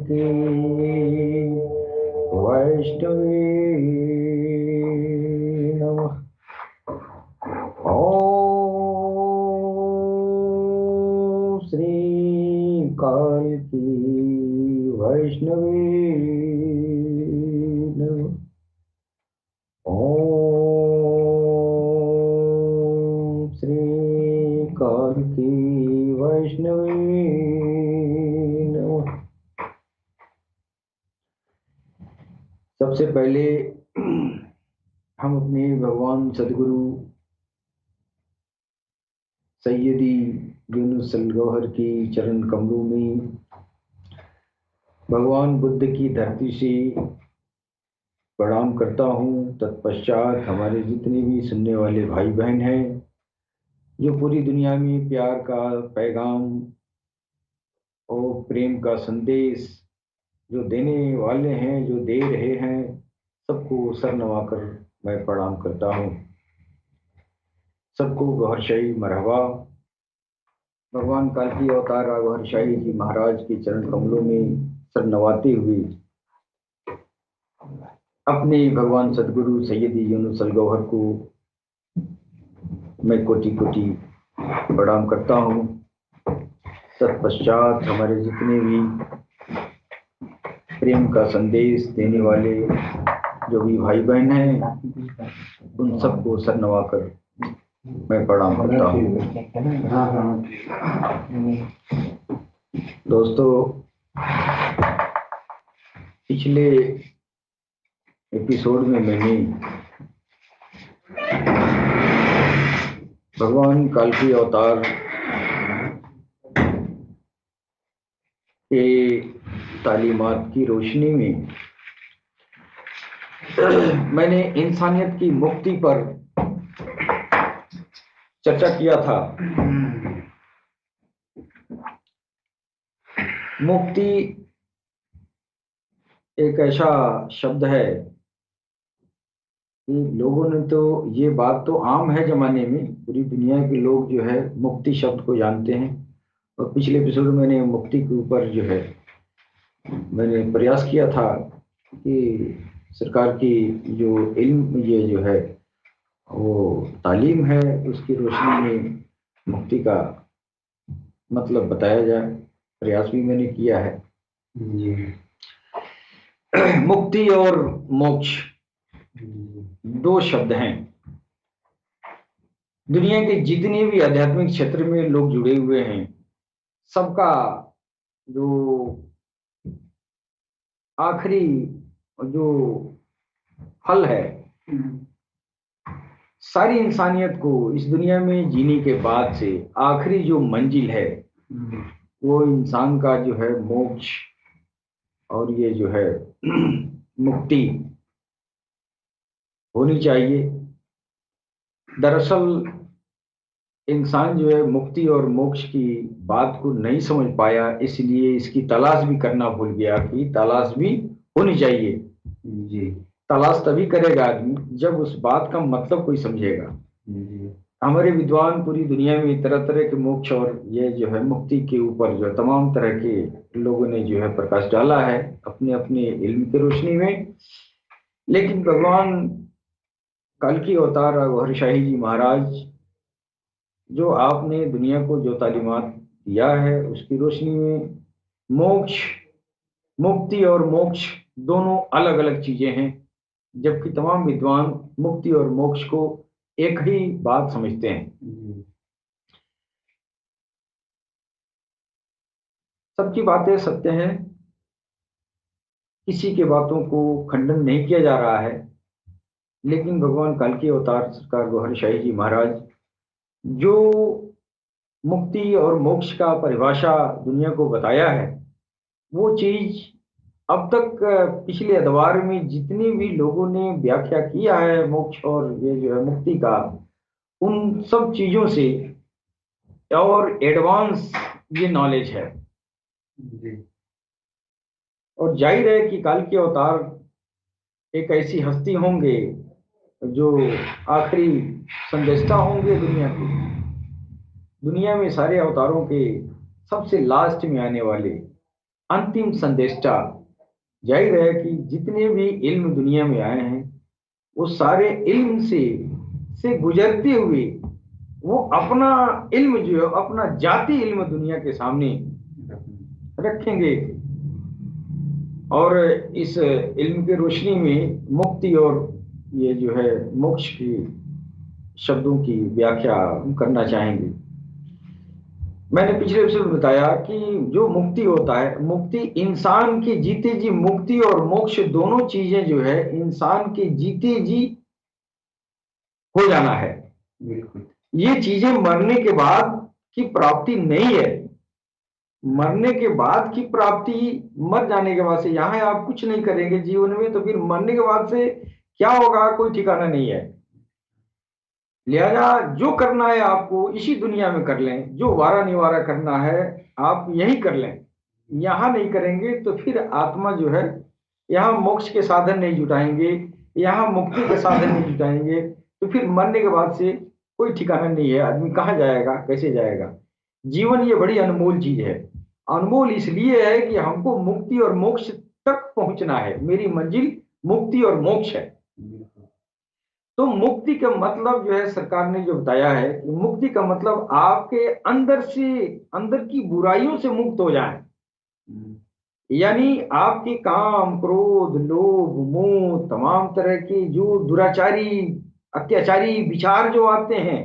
की वैष्णवी नमः। ओम श्री काल की वैष्णवी नमः। ओम श्री काल की वैष्णवी नमः। सबसे पहले हम अपने भगवान सदगुरु सैयदी यूनुस अल गौहर की चरण कमलों में भगवान बुद्ध की धरती से प्रणाम करता हूँ। तत्पश्चात हमारे जितने भी सुनने वाले भाई बहन हैं जो पूरी दुनिया में प्यार का पैगाम और प्रेम का संदेश जो देने वाले हैं, जो दे रहे हैं, सबको सर नवाकर मैं प्रणाम करता हूँ। सबको गौहरशाही मरहबा। भगवान काल की अवतार गौहरशाही जी महाराज के चरण कमलों में सर नवाते हुए अपने भगवान सदगुरु सैयदी यूनुस अल गौहर को मैं कोटि कोटि प्रणाम करता हूँ। तत्पश्चात हमारे जितने भी प्रेम का संदेश देने वाले जो भी भाई बहन हैं उन सबको सर नवाकर मैं प्रणाम करता हूँ। दोस्तों, पिछले एपिसोड में मैंने भगवान काल की अवतार के तालीमात की रोशनी में मैंने इंसानियत की मुक्ति पर चर्चा किया था। मुक्ति एक ऐसा शब्द है कि लोगों ने तो ये बात तो आम है जमाने में, पूरी दुनिया के लोग जो है मुक्ति शब्द को जानते हैं। और पिछले एपिसोड में मैंने मुक्ति के ऊपर जो है मैंने प्रयास किया था कि सरकार की जो इल्म ये जो है वो तालीम है उसकी रोशनी में मुक्ति का मतलब बताया जाए। प्रयास भी मैंने किया है जी। मुक्ति और मोक्ष दो शब्द हैं। दुनिया के जितने भी आध्यात्मिक क्षेत्र में लोग जुड़े हुए हैं सबका जो आखिरी जो फल है सारी इंसानियत को इस दुनिया में जीने के बाद से आखिरी जो मंजिल है वो इंसान का जो है मोक्ष और ये जो है मुक्ति होनी चाहिए। दरअसल इंसान जो है मुक्ति और मोक्ष की बात को नहीं समझ पाया, इसलिए इसकी तलाश भी करना भूल गया कि तलाश भी होनी चाहिए जी। तलाश तभी करेगा आदमी जब उस बात का मतलब कोई समझेगा जी। हमारे विद्वान पूरी दुनिया में तरह तरह के मोक्ष और ये जो है मुक्ति के ऊपर जो तमाम तरह के लोगों ने जो है प्रकाश डाला है अपने अपने इल्म की रोशनी में। लेकिन भगवान काल की अवतार गौहरशाही जी महाराज जो आपने दुनिया को जो तालीमात दिया है उसकी रोशनी में मोक्ष, मुक्ति और मोक्ष दोनों अलग अलग चीजें हैं, जबकि तमाम विद्वान मुक्ति और मोक्ष को एक ही बात समझते हैं। सबकी बातें सत्य हैं, किसी के बातों को खंडन नहीं किया जा रहा है। लेकिन भगवान काल की अवतार सरकार गौहरशाही जी महाराज जो मुक्ति और मोक्ष का परिभाषा दुनिया को बताया है वो चीज अब तक पिछले अदवार में जितने भी लोगों ने व्याख्या किया है मोक्ष और ये जो है मुक्ति का, उन सब चीजों से और एडवांस ये नॉलेज है जी। और जाहिर है कि काल के अवतार एक ऐसी हस्ती होंगे जो आखिरी संदेशता होंगे दुनिया की। दुनिया में सारे अवतारों के सबसे लास्ट में आने वाले अंतिम संदेष्टा। जाहिर है कि जितने भी इल्म दुनिया में आए हैं वो सारे इल्म से गुजरते हुए वो अपना इल्म जो है अपना जाति इल्म दुनिया के सामने रखेंगे, और इस इल्म की रोशनी में मुक्ति और ये जो है मोक्ष की शब्दों की व्याख्या करना चाहेंगे। मैंने पिछले एपिसोड में बताया कि जो मुक्ति होता है, मुक्ति इंसान के जीते जी, मुक्ति और मोक्ष दोनों चीजें जो है इंसान के जीते जी हो जाना है। बिल्कुल, ये चीजें मरने के बाद की प्राप्ति नहीं है। मरने के बाद की प्राप्ति मर जाने के बाद से, यहाँ आप कुछ नहीं करेंगे जीवन में तो फिर मरने के बाद से क्या होगा कोई ठिकाना नहीं है। लिहाजा जो करना है आपको इसी दुनिया में कर लें, जो वारा निवारा करना है आप यही कर लें। यहाँ नहीं करेंगे तो फिर आत्मा जो है यहाँ मोक्ष के साधन नहीं जुटाएंगे, यहाँ मुक्ति के साधन नहीं जुटाएंगे, तो फिर मरने के बाद से कोई ठिकाना नहीं है। आदमी कहाँ जाएगा, कैसे जाएगा। जीवन ये बड़ी अनमोल चीज है। अनमोल इसलिए है कि हमको मुक्ति और मोक्ष तक पहुंचना है। मेरी मंजिल मुक्ति और मोक्ष है। तो मुक्ति का मतलब जो है सरकार ने जो बताया है कि मुक्ति का मतलब आपके अंदर से, अंदर की बुराइयों से मुक्त हो जाए। यानी आपके काम, क्रोध, लोभ, मोह, तमाम तरह के जो दुराचारी, अत्याचारी विचार जो आते हैं,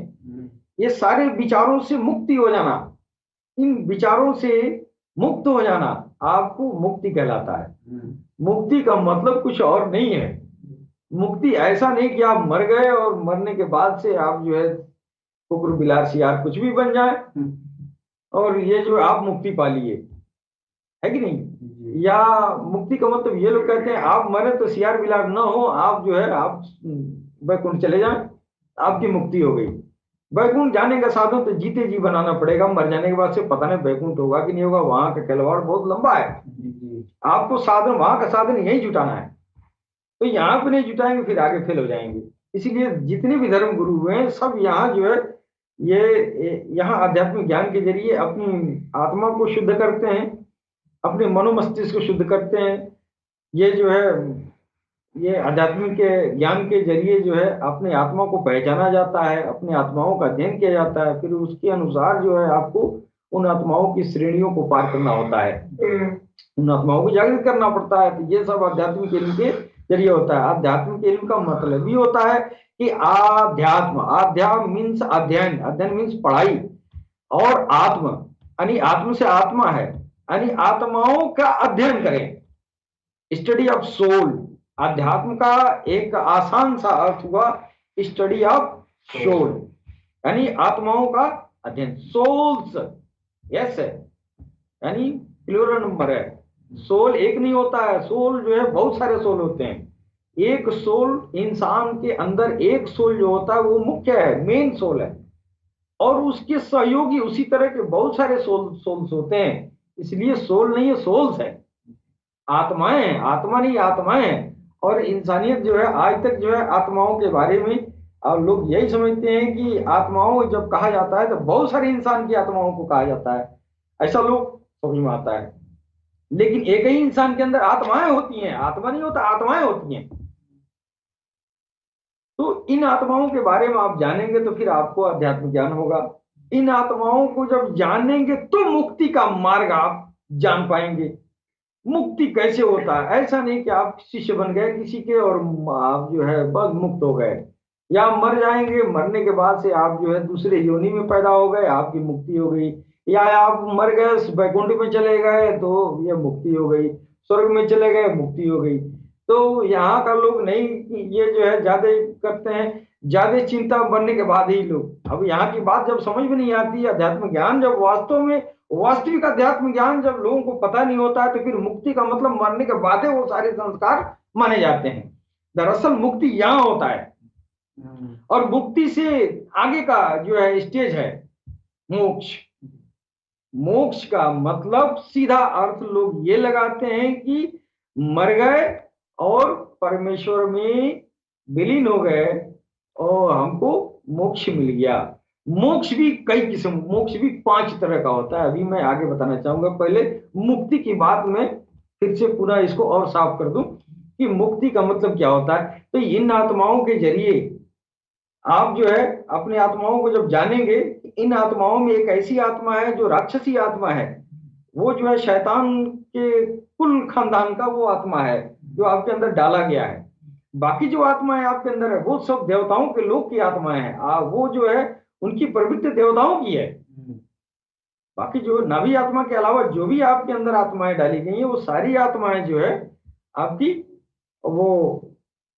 ये सारे विचारों से मुक्ति हो जाना, इन विचारों से मुक्त हो जाना आपको मुक्ति कहलाता है। मुक्ति का मतलब कुछ और नहीं है। मुक्ति ऐसा नहीं कि आप मर गए और मरने के बाद से आप जो है कुकुर, बिलार, सियार कुछ भी बन जाए और ये जो आप मुक्ति पा लिए, है कि नहीं। या मुक्ति का मतलब ये लोग कहते हैं आप मरे तो सियार बिलार ना हो, आप जो है आप वैकुंठ चले जाएं, आपकी मुक्ति हो गई। वैकुंठ जाने का साधन तो जीते जी बनाना पड़ेगा। मर जाने के बाद से पता नहीं वैकुंठ होगा कि नहीं होगा, वहां का खिलवाड़ बहुत लंबा है। आपको साधन, वहां का साधन यही जुटाना है। तो यहाँ पे नहीं जुटाएंगे फिर आगे फेल हो जाएंगे। इसीलिए जितने भी धर्म गुरु हुए हैं सब यहाँ जो है यहाँ आध्यात्मिक ज्ञान के जरिए अपनी आत्मा को शुद्ध करते हैं, अपने मनोमस्तिष्क को शुद्ध करते हैं। ये जो है ये आध्यात्मिक के ज्ञान के जरिए जो है अपने आत्मा को पहचाना जाता है, अपने आत्माओं का अध्ययन किया जाता है, फिर उसके अनुसार जो है आपको उन आत्माओं की श्रेणियों को पार करना होता है, उन आत्माओं को जागृत करना पड़ता है। तो ये सब आध्यात्मिक इल्म के जरिए होता है। आध्यात्मिक इल्म का मतलब भी होता है कि आध्यात्म, आध्यात्म मीन्स अध्ययन, अध्ययन मीन्स पढ़ाई, और आत्म यानी आत्म से आत्मा है, यानी आत्माओं का अध्ययन करें, स्टडी ऑफ सोल। अध्यात्म का एक आसान सा अर्थ हुआ स्टडी ऑफ सोल, यानी आत्माओं का अध्ययन। सोल्स, यस, यानी प्लूरल नंबर है। सोल एक नहीं होता है, सोल जो है बहुत सारे सोल होते हैं। एक सोल इंसान के अंदर, एक सोल जो होता है वो मुख्य है, मेन सोल है, और उसके सहयोगी उसी तरह के बहुत सारे सोल्स होते हैं। इसलिए सोल नहीं है, सोल्स है, आत्माएं हैं, आत्मा नहीं आत्माएं हैं। और इंसानियत जो है आज तक जो है आत्माओं के बारे में और लोग यही समझते हैं कि आत्माओं जब कहा जाता है तो बहुत सारे इंसान की आत्माओं को कहा जाता है, ऐसा लोग समझ में आता है। लेकिन एक ही इंसान के अंदर आत्माएं होती हैं, आत्मा नहीं होता, आत्माएं होती हैं। तो इन आत्माओं के बारे में आप जानेंगे तो फिर आपको अध्यात्म ज्ञान होगा। इन आत्माओं को जब जानेंगे तो मुक्ति का मार्ग आप जान पाएंगे। मुक्ति कैसे होता है, ऐसा नहीं कि आप शिष्य बन गए किसी के और आप जो है बस मुक्त हो गए, या मर जाएंगे, मरने के बाद से आप जो है दूसरे योनि में पैदा हो गए, आपकी मुक्ति हो गई, या आप मर गए वैकुंठ में चले गए तो ये मुक्ति हो गई, स्वर्ग में चले गए मुक्ति हो गई। तो यहाँ का लोग नहीं, ये जो है ज्यादा करते हैं, ज्यादा चिंता बनने के बाद ही लोग। अब यहाँ की बात जब समझ में नहीं आती, अध्यात्म ज्ञान जब वास्तव में, वास्तविक अध्यात्म ज्ञान जब लोगों को पता नहीं होता है तो फिर मुक्ति का मतलब मरने के बाद वो सारे संस्कार माने जाते हैं। दरअसल मुक्ति यहाँ होता है, और मुक्ति से आगे का जो है स्टेज है मोक्ष। मोक्ष का मतलब सीधा अर्थ लोग ये लगाते हैं कि मर गए और परमेश्वर में विलीन हो गए और हमको मोक्ष मिल गया। मोक्ष भी कई किस्म, मोक्ष भी 5 तरह का होता है। अभी मैं आगे बताना चाहूंगा, पहले मुक्ति की बात में फिर से पूरा इसको और साफ कर दूं कि मुक्ति का मतलब क्या होता है। तो इन आत्माओं के जरिए आप जो है अपने आत्माओं को जब जानेंगे, इन आत्माओं में एक ऐसी आत्मा है जो राक्षसी आत्मा है, वो जो है शैतान के कुल खानदान का वो आत्मा है जो आपके अंदर डाला गया है। बाकी जो आत्माएं आपके अंदर है वो सब देवताओं के लोक की आत्माएं हैं। वो जो है उनकी प्रवृत्ति देवताओं की है। बाकी जो नाभि आत्मा के अलावा जो भी आपके अंदर आत्माएं डाली गई हैं, वो सारी आत्माएं जो है आपकी, वो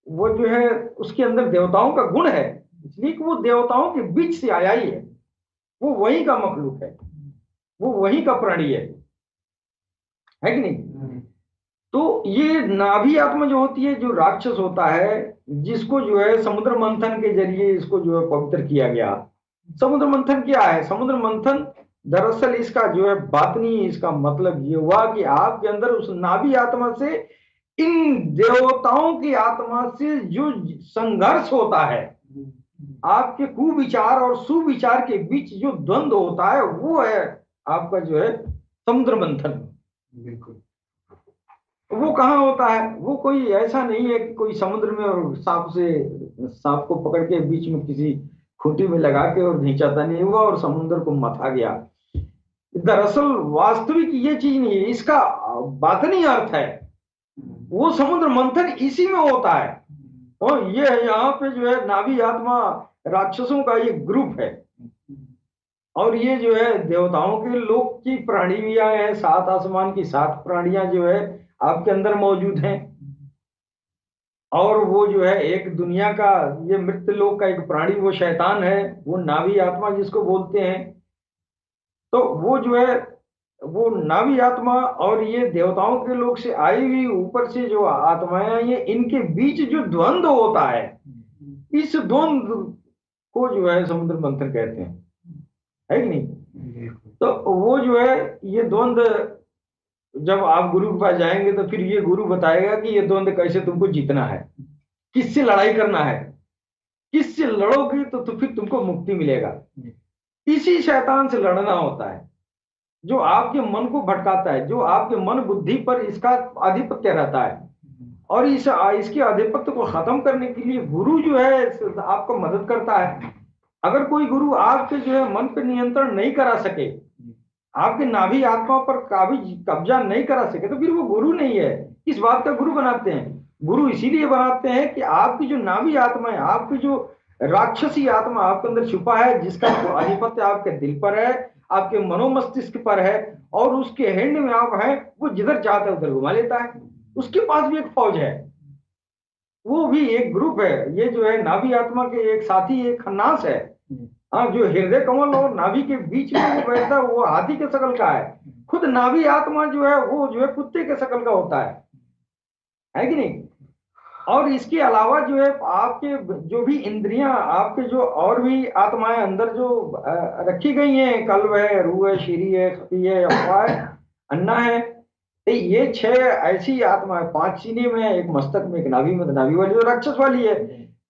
वो जो है उसके अंदर देवताओं का गुण है, इसलिए कि वो देवताओं के बीच से आया ही है, वो वही का मखलूक है, वो वही का प्राणी है कि नहीं। तो ये नाभि आत्मा जो होती है, जो राक्षस होता है, जिसको जो है समुद्र मंथन के जरिए इसको जो है पवित्र किया गया। समुद्र मंथन क्या है? समुद्र मंथन दरअसल इसका जो है बातनी, इसका मतलब ये हुआ कि आपके अंदर उस नाभि आत्मा से इन देवताओं की आत्मा से जो संघर्ष होता है, आपके कुविचार और सुविचार के बीच जो द्वंद्व होता है, वो है आपका जो है समुद्र मंथन। बिल्कुल। वो कहाँ होता है? वो कोई ऐसा नहीं है कि कोई समुद्र में और सांप को पकड़ के बीच में किसी खूंटी में लगा के और खींचाता नहीं हुआ और समुद्र को मथा गया। दरअसल वास्तविक ये चीज नहीं है, इसका बातनी अर्थ है। वो समुद्र मंथन इसी में होता है। और ये यहाँ पे जो है नाभि आत्मा राक्षसों का ये ग्रुप है, और ये जो है देवताओं के लोक की प्राणी भी आए हैं। 7 आसमान की 7 प्राणियां जो है आपके अंदर मौजूद हैं। और वो जो है एक दुनिया का, ये मृत्यु लोक का एक प्राणी, वो शैतान है, वो नाभि आत्मा जिसको बोलते हैं। तो वो जो है वो नाभि आत्मा और ये देवताओं के लोक से आई हुई ऊपर से जो आत्माएं आई हैं, इनके बीच जो द्वंद्व होता है, इस द्वंद्व को जो है समुद्र मंथन कहते हैं, है कि नहीं। तो वो जो है ये द्वंद्व, जब आप गुरु के पास जाएंगे तो फिर ये गुरु बताएगा कि ये द्वंद्व कैसे तुमको जीतना है, किससे लड़ाई करना है, किससे लड़ोगे तो फिर तुमको मुक्ति मिलेगा। इसी शैतान से लड़ना होता है, जो आपके मन को भटकाता है, जो आपके मन बुद्धि पर इसका आधिपत्य रहता है। और इसके आधिपत्य को खत्म करने के लिए गुरु जो है आपको मदद करता है। अगर कोई गुरु आपके जो है मन पर नियंत्रण नहीं करा सके, आपके नाभि आत्मा पर कब्जा नहीं करा सके, तो फिर वो गुरु नहीं है। किस बात का गुरु बनाते हैं? गुरु इसीलिए बनाते हैं कि आपकी जो नाभि आत्मा है, आपकी जो राक्षसी आत्मा आपके अंदर छुपा है, जिसका आधिपत्य आपके दिल पर है, आपके मनोमस्तिष्क पर है, और उसके हैंड में आप हैं, वो जिधर चाहता है उधर घुमा लेता है। उसके पास भी एक फौज है, वो भी एक ग्रुप है। ये जो है नाभि आत्मा के एक साथी, एक खन्नास है। हाँ, जो हृदय कमल और नाभि के बीच में वो बैठता है, वो हाथी के शकल का है। खुद नाभि आत्मा जो है वो जो है कुत्ते के शकल का होता है कि नहीं। और इसके अलावा जो है आपके जो भी इंद्रियां, आपके जो और भी आत्माएं अंदर जो रखी गई हैं, कल्ब है, रूह है, शीरी है, खपी है, अफवाह है, अन्ना है, तो ये 6 ऐसी आत्मा है। 5 सीने में, एक मस्तक में, एक नाभि में, नाभि वाली जो राक्षस वाली है।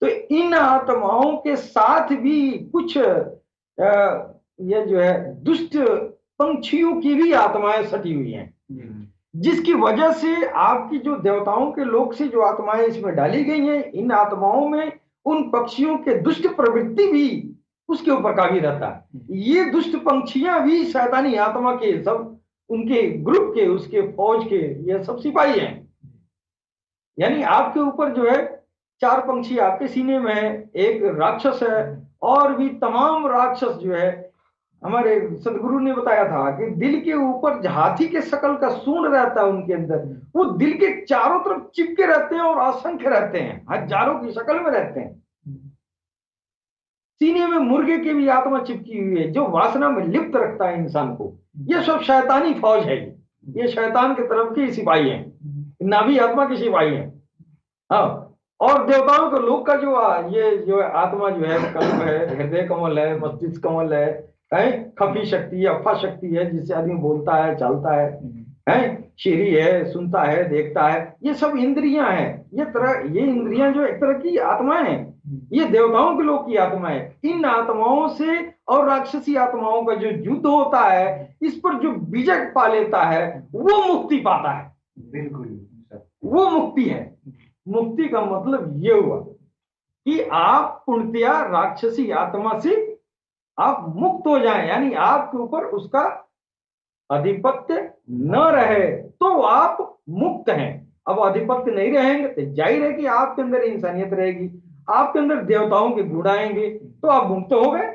तो इन आत्माओं के साथ भी कुछ ये जो है दुष्ट पंछियों की भी आत्माएं सटी हुई हैं, जिसकी वजह से आपकी जो देवताओं के लोक से जो आत्माएं इसमें डाली गई हैं, इन आत्माओं में उन पक्षियों के दुष्ट प्रवृत्ति भी उसके ऊपर काबी रहता है। ये दुष्ट पंछियां भी शैतानी आत्मा के, सब उनके ग्रुप के, उसके फौज के, ये सब सिपाही हैं। यानी आपके ऊपर जो है 4 पंछी आपके सीने में है, एक राक्षस है, और भी तमाम राक्षस जो है। हमारे सदगुरु ने बताया था कि दिल के ऊपर हाथी के शकल का सूंड रहता है उनके अंदर, वो दिल के चारों तरफ चिपके रहते हैं और असंख्य रहते हैं, हजारों की शक्ल में रहते हैं। सीने में मुर्गे की भी आत्मा चिपकी हुई है, जो वासना में लिप्त रखता है इंसान को। ये सब शैतानी फौज है, ये शैतान की तरफ के सिपाही हैं, नाभि आत्मा के सिपाही हैं। हाँ, और देवताओं के लोक का जो ये जो आत्मा जो है, कल्प है, हृदय कमल है, मस्तिष्क कमल है, खफी शक्ति है, अफा शक्ति है, जिससे आदमी बोलता है, चलता है, शीरी है, सुनता है, देखता है, ये सब इंद्रियां हैं। ये इंद्रियां जो एक तरह की आत्माएं हैं, ये देवताओं के लोग की आत्मा है। इन आत्माओं से और राक्षसी आत्माओं का जो युद्ध होता है, इस पर जो विजय पा लेता है वो मुक्ति पाता है। बिल्कुल, वो मुक्ति है। मुक्ति का मतलब ये हुआ कि आप पूर्णतया राक्षसी आत्मा से आप मुक्त हो जाएं, यानी आपके ऊपर उसका आधिपत्य न रहे तो आप मुक्त हैं। अब आधिपत्य नहीं रहेंगे तो जाहिर है कि आपके अंदर इंसानियत रहेगी, आपके अंदर देवताओं के गुण आएंगे, तो आप मुक्त हो गए,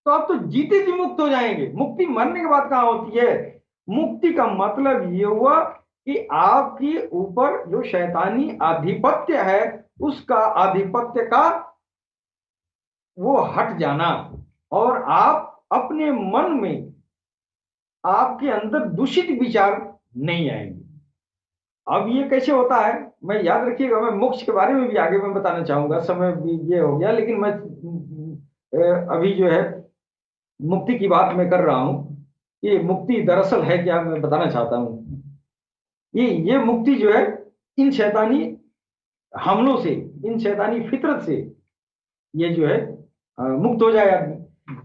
तो आप तो जीते जी मुक्त हो जाएंगे। मुक्ति मरने के बाद कहां होती है? मुक्ति का मतलब ये हुआ कि आपके ऊपर जो शैतानी आधिपत्य है उसका आधिपत्य का वो हट जाना, और आप अपने मन में आपके अंदर दूषित विचार नहीं आएंगे। अब ये कैसे होता है, मैं याद रखिएगा, मैं मोक्ष के बारे में भी आगे मैं बताना चाहूंगा, समय भी ये हो गया, लेकिन मैं अभी जो है मुक्ति की बात मैं कर रहा हूं। ये मुक्ति दरअसल है क्या, मैं बताना चाहता हूं। ये मुक्ति जो है इन शैतानी हमलों से, इन शैतानी फितरत से ये जो है मुक्त हो जाए आदमी।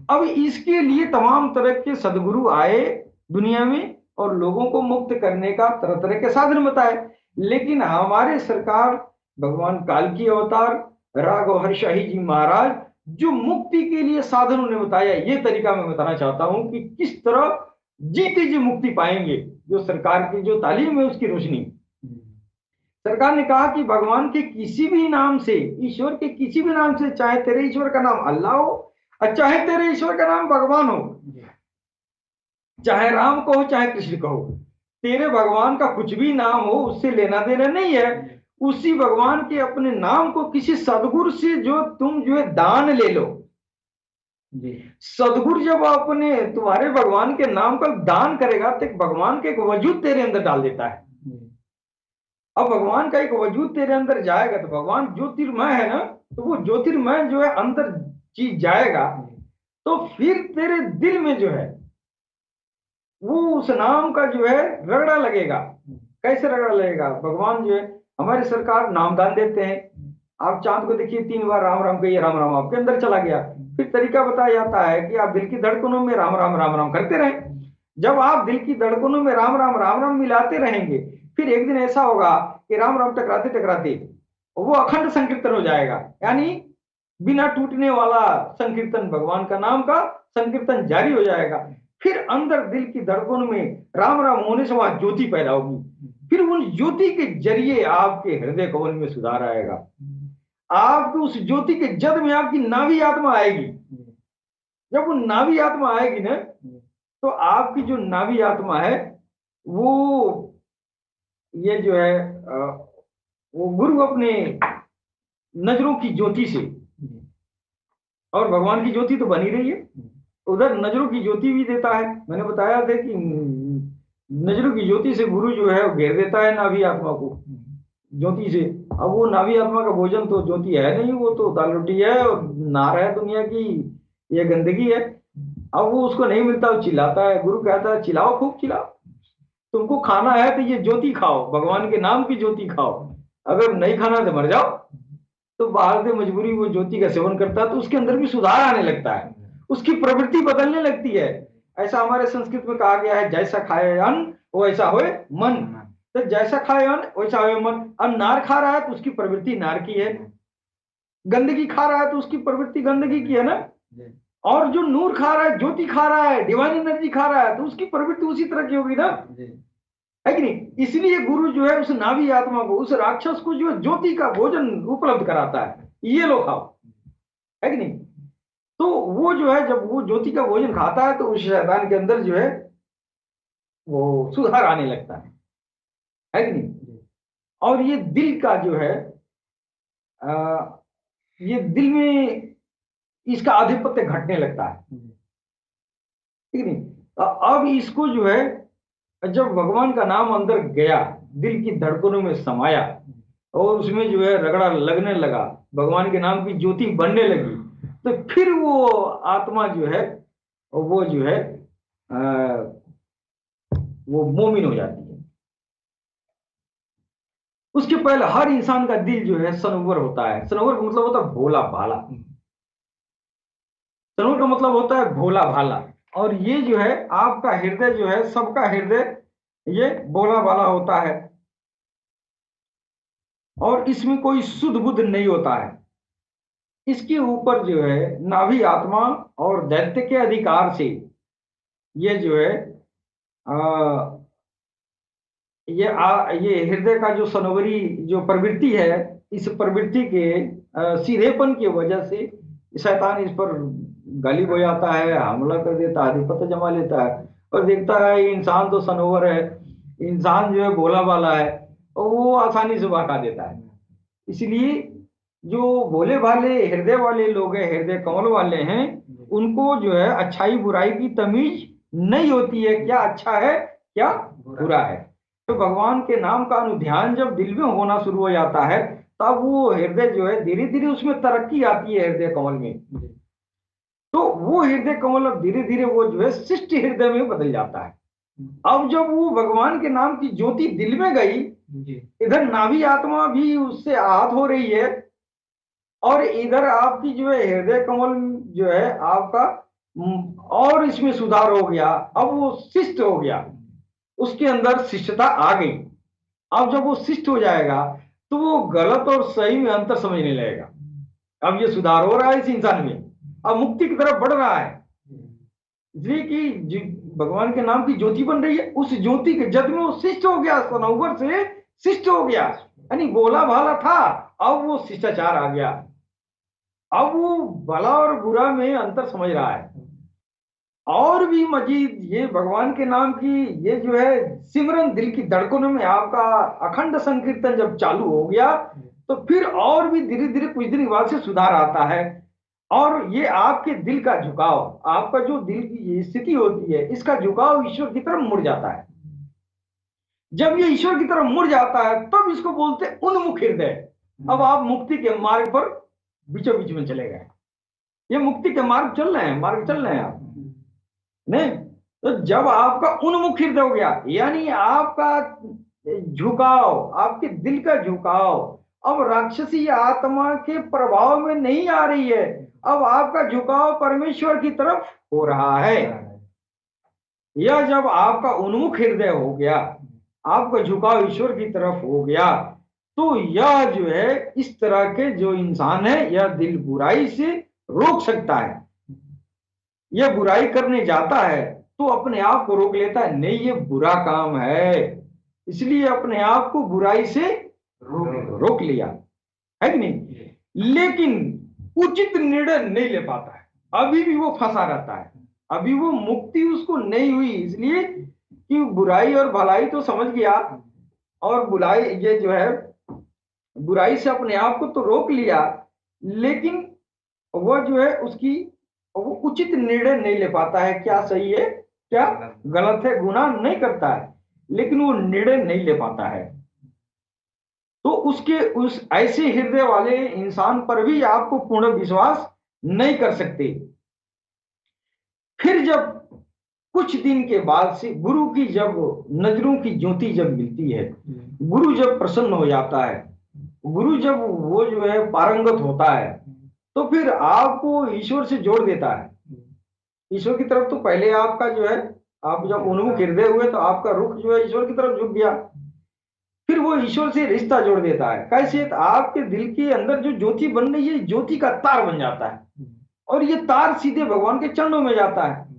अब इसके लिए तमाम तरह के सदगुरु आए दुनिया में और लोगों को मुक्त करने का तरह तरह के साधन बताए, लेकिन हमारे सरकार भगवान काल की अवतार राघव हर्षाही जी महाराज जो मुक्ति के लिए साधन उन्हें बताया, ये तरीका मैं बताना चाहता हूं कि किस तरह जीते जी मुक्ति पाएंगे। जो सरकार की जो तालीम है उसकी रोशनी, सरकार ने कहा कि भगवान के किसी भी नाम से, ईश्वर के किसी भी नाम से, चाहे तेरे ईश्वर का नाम अल्लाह हो और चाहे तेरे ईश्वर का नाम भगवान हो, चाहे राम को हो चाहे कृष्ण को हो, तेरे भगवान का कुछ भी नाम हो उससे लेना देना नहीं है। उसी भगवान के अपने नाम को किसी सदगुरु से जो तुम जो है दान ले लो। सदगुरु जब अपने तुम्हारे भगवान के नाम का दान करेगा तो भगवान के एक वजूद तेरे अंदर डाल देता है। अब भगवान का एक वजूद तेरे अंदर जाएगा तो भगवान ज्योतिर्मय है ना, तो वो ज्योतिर्मय जो है अंदर चीज जाएगा तो फिर तेरे दिल में जो है वो उस नाम का जो है रगड़ा लगेगा। कैसे रगड़ा लगेगा? भगवान जो है, हमारी सरकार नामदान देते हैं, आप चांद को देखिए 3 बार राम राम कहिए, राम राम आपके अंदर चला गया। फिर तरीका बताया जाता है कि आप दिल की धड़कनों में राम राम राम राम करते रहें। जब आप दिल की धड़कनों में राम राम राम राम मिलाते रहेंगे, फिर एक दिन ऐसा होगा कि राम राम टकराते टकराते वो अखंड संकीर्तन हो जाएगा, यानी बिना टूटने वाला संकीर्तन, भगवान का नाम का संकीर्तन जारी हो जाएगा। फिर अंदर दिल की धड़कन में राम राम होने से वहां ज्योति पैदा होगी, फिर उन ज्योति के जरिए आपके हृदय कमल में सुधार आएगा। आपकी उस ज्योति के जद में आपकी नावी आत्मा आएगी। जब वो नावी आत्मा आएगी ना, तो आपकी जो नावी आत्मा है वो ये जो है वो गुरु अपने नजरों की ज्योति से, और भगवान की ज्योति तो बनी रही है, उधर नजरों की ज्योति भी देता है। मैंने बताया था कि नजरों की ज्योति से गुरु जो है वो घेर देता है नाभी आत्मा को ज्योति से। अब वो नाभी आत्मा का भोजन तो ज्योति है नहीं, वो तो दाल रोटी है और नार है दुनिया की, ये गंदगी है। अब वो उसको नहीं मिलता, वो चिल्लाता है। गुरु कहता है चिल्लाओ, खूब चिल्लाओ, तुमको खाना है तो ये ज्योति खाओ, भगवान के नाम की ज्योति खाओ, अगर नहीं खाना तो मर जाओ। तो बाहर से मजबूरी वो ज्योति का सेवन करता है तो उसके अंदर भी सुधार आने लगता है, उसकी प्रवृत्ति बदलने लगती है। ऐसा हमारे संस्कृत में कहा गया है, जैसा खाए अन्न वैसा होए मन। तो जैसा खाए अन्न वैसा होए मन। अब नार खा रहा है तो उसकी प्रवृत्ति नार की है, गंदगी खा रहा है तो उसकी प्रवृत्ति गंदगी की है ना, और जो नूर खा रहा है, ज्योति खा रहा है, डिवाइन एनर्जी खा रहा है, तो उसकी प्रवृत्ति उसी तरह की होगी ना, है कि नहीं? इसलिए गुरु जो है उस नावी आत्मा को, उस राक्षस को जो है ज्योति का भोजन उपलब्ध कराता है, ये लो खाओ, है कि नहीं? तो वो जो है जब वो ज्योति का भोजन खाता है तो उस शैतान के अंदर जो है वो सुधार आने लगता है कि नहीं? और ये दिल का जो है ये दिल में इसका आधिपत्य घटने लगता है, ठीक नहीं? अब इसको जो है जब भगवान का नाम अंदर गया, दिल की धड़कनों में समाया और उसमें जो है रगड़ा लगने लगा, भगवान के नाम की ज्योति बनने लगी, तो फिर वो आत्मा जो है वो जो है वो मोमिन हो जाती है। उसके पहले हर इंसान का दिल जो है सनोवर होता है। सनोवर का मतलब होता है भोला भाला। सनोवर का मतलब होता है भोला भाला। और ये जो है आपका हृदय जो है, सबका हृदय ये भोला भाला होता है, और इसमें कोई शुद्ध बुद्ध नहीं होता है। इसके ऊपर जो है नाभि आत्मा और दैत्य के अधिकार से ये जो है आ, ये हृदय का जो सनोवरी जो प्रवृत्ति है, इस प्रवृत्ति के सीधेपन की वजह से शैतान इस पर गाली बजाता है, हमला कर देता है, आधिपत्य जमा लेता है, और देखता है ये इंसान तो सनोवर है, इंसान जो है भोला भाला है, और वो आसानी से भगा देता है। इसलिए जो भोले भाले हृदय वाले लोग हैं, हृदय कमल वाले हैं, उनको जो है अच्छाई बुराई की तमीज नहीं होती है, क्या अच्छा है क्या बुरा है। तो भगवान के नाम का अनुध्यान जब दिल में होना शुरू हो जाता है, तब वो हृदय जो है धीरे धीरे उसमें तरक्की आती है हृदय कमल में। तो वो हृदय कमल अब धीरे धीरे वो जो है शिष्ट हृदय में बदल जाता है। अब जब वो भगवान के नाम की ज्योति दिल में गई, इधर नाभि आत्मा भी उससे आहत हो रही है, और इधर आपकी जो है हृदय कमल जो है आपका और इसमें सुधार हो गया, अब वो शिष्ट हो गया, उसके अंदर शिष्टता आ गई। अब जब वो शिष्ट हो जाएगा तो वो गलत और सही में अंतर समझने लगेगा। अब ये सुधार हो रहा है इस इंसान में, अब मुक्ति की तरफ बढ़ रहा है, इसलिए कि भगवान के नाम की ज्योति बन रही है। उस ज्योति के जद में वो शिष्ट हो गया, सनोवर से शिष्ट हो गया, यानी भोला भाला था, अब वो शिष्टाचार आ गया। अब वो भला और बुरा में अंतर समझ रहा है। और भी मजीद ये भगवान के नाम की ये जो है सिमरन दिल की धड़कनों में आपका अखंड संकीर्तन जब चालू हो गया, तो फिर और भी धीरे धीरे कुछ दिन बाद से सुधार आता है, और ये आपके दिल का झुकाव, आपका जो दिल की ये स्थिति होती है, इसका झुकाव ईश्वर की तरफ मुड़ जाता है। जब ये ईश्वर की तरफ मुड़ जाता है तब इसको बोलते हैं उन्मुख हृदय। अब आप मुक्ति के मार्ग पर बीचों बीच में चले गए, ये मुक्ति के मार्ग चल रहे हैं, मार्ग चल रहे हैं आप नहीं। तो जब आपका उन्मुख हृदय हो गया, यानी आपका झुकाव, आपके दिल का झुकाव अब राक्षसी आत्मा के प्रभाव में नहीं आ रही है, अब आपका झुकाव परमेश्वर की तरफ हो रहा है। यह जब आपका उन्मुख हृदय हो गया, आपका झुकाव ईश्वर की तरफ हो गया, तो यह जो है इस तरह के जो इंसान है, यह दिल बुराई से रोक सकता है। यह बुराई करने जाता है तो अपने आप को रोक लेता है, नहीं ये बुरा काम है, इसलिए अपने आप को बुराई से रोक लिया, है कि नहीं। लेकिन उचित निर्णय नहीं ले पाता है, अभी भी वो फंसा रहता है, अभी वो मुक्ति उसको नहीं हुई, इसलिए कि बुराई और भलाई तो समझ गया, और बुराई ये जो है बुराई से अपने आप को तो रोक लिया, लेकिन वह जो है उसकी वो उचित निर्णय नहीं ले पाता है, क्या सही है क्या गलत है, गुनाह नहीं करता है, लेकिन वो निर्णय नहीं ले पाता है। तो उसके उस ऐसे हृदय वाले इंसान पर भी आपको पूर्ण विश्वास नहीं कर सकते। फिर जब कुछ दिन के बाद से गुरु की जब नजरों की ज्योति जब मिलती है, गुरु जब प्रसन्न हो जाता है, गुरु जब वो जो है पारंगत होता है, तो फिर आपको ईश्वर से जोड़ देता है, ईश्वर की तरफ। तो पहले आपका जो है आप जब उन्मुख हृदय हुए तो आपका रुख जो है ईश्वर की तरफ झुक गया, फिर वो ईश्वर से रिश्ता जोड़ देता है। कैसे? तो आपके दिल के अंदर जो ज्योति बन रही है, ज्योति का तार बन जाता है, और ये तार सीधे भगवान के चरणों में जाता है।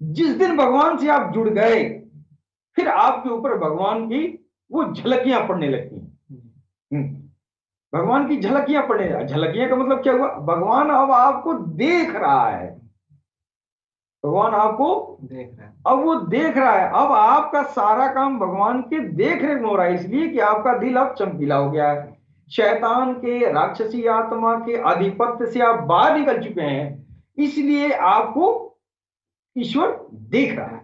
जिस दिन भगवान से आप जुड़ गए, फिर आपके ऊपर भगवान की वो झलकियां पड़ने लगती हैं। भगवान की झलकियां पड़ने, झलकियां का मतलब क्या हुआ, भगवान अब आपको देख रहा है, भगवान आपको देख रहा है, अब वो देख रहा है, अब आपका सारा काम भगवान के देख रेख में हो रहा है, इसलिए कि आपका दिल अब चमकीला हो गया है। शैतान के, राक्षसी आत्मा के आधिपत्य से आप बाहर निकल चुके हैं, इसलिए आपको ईश्वर देख रहा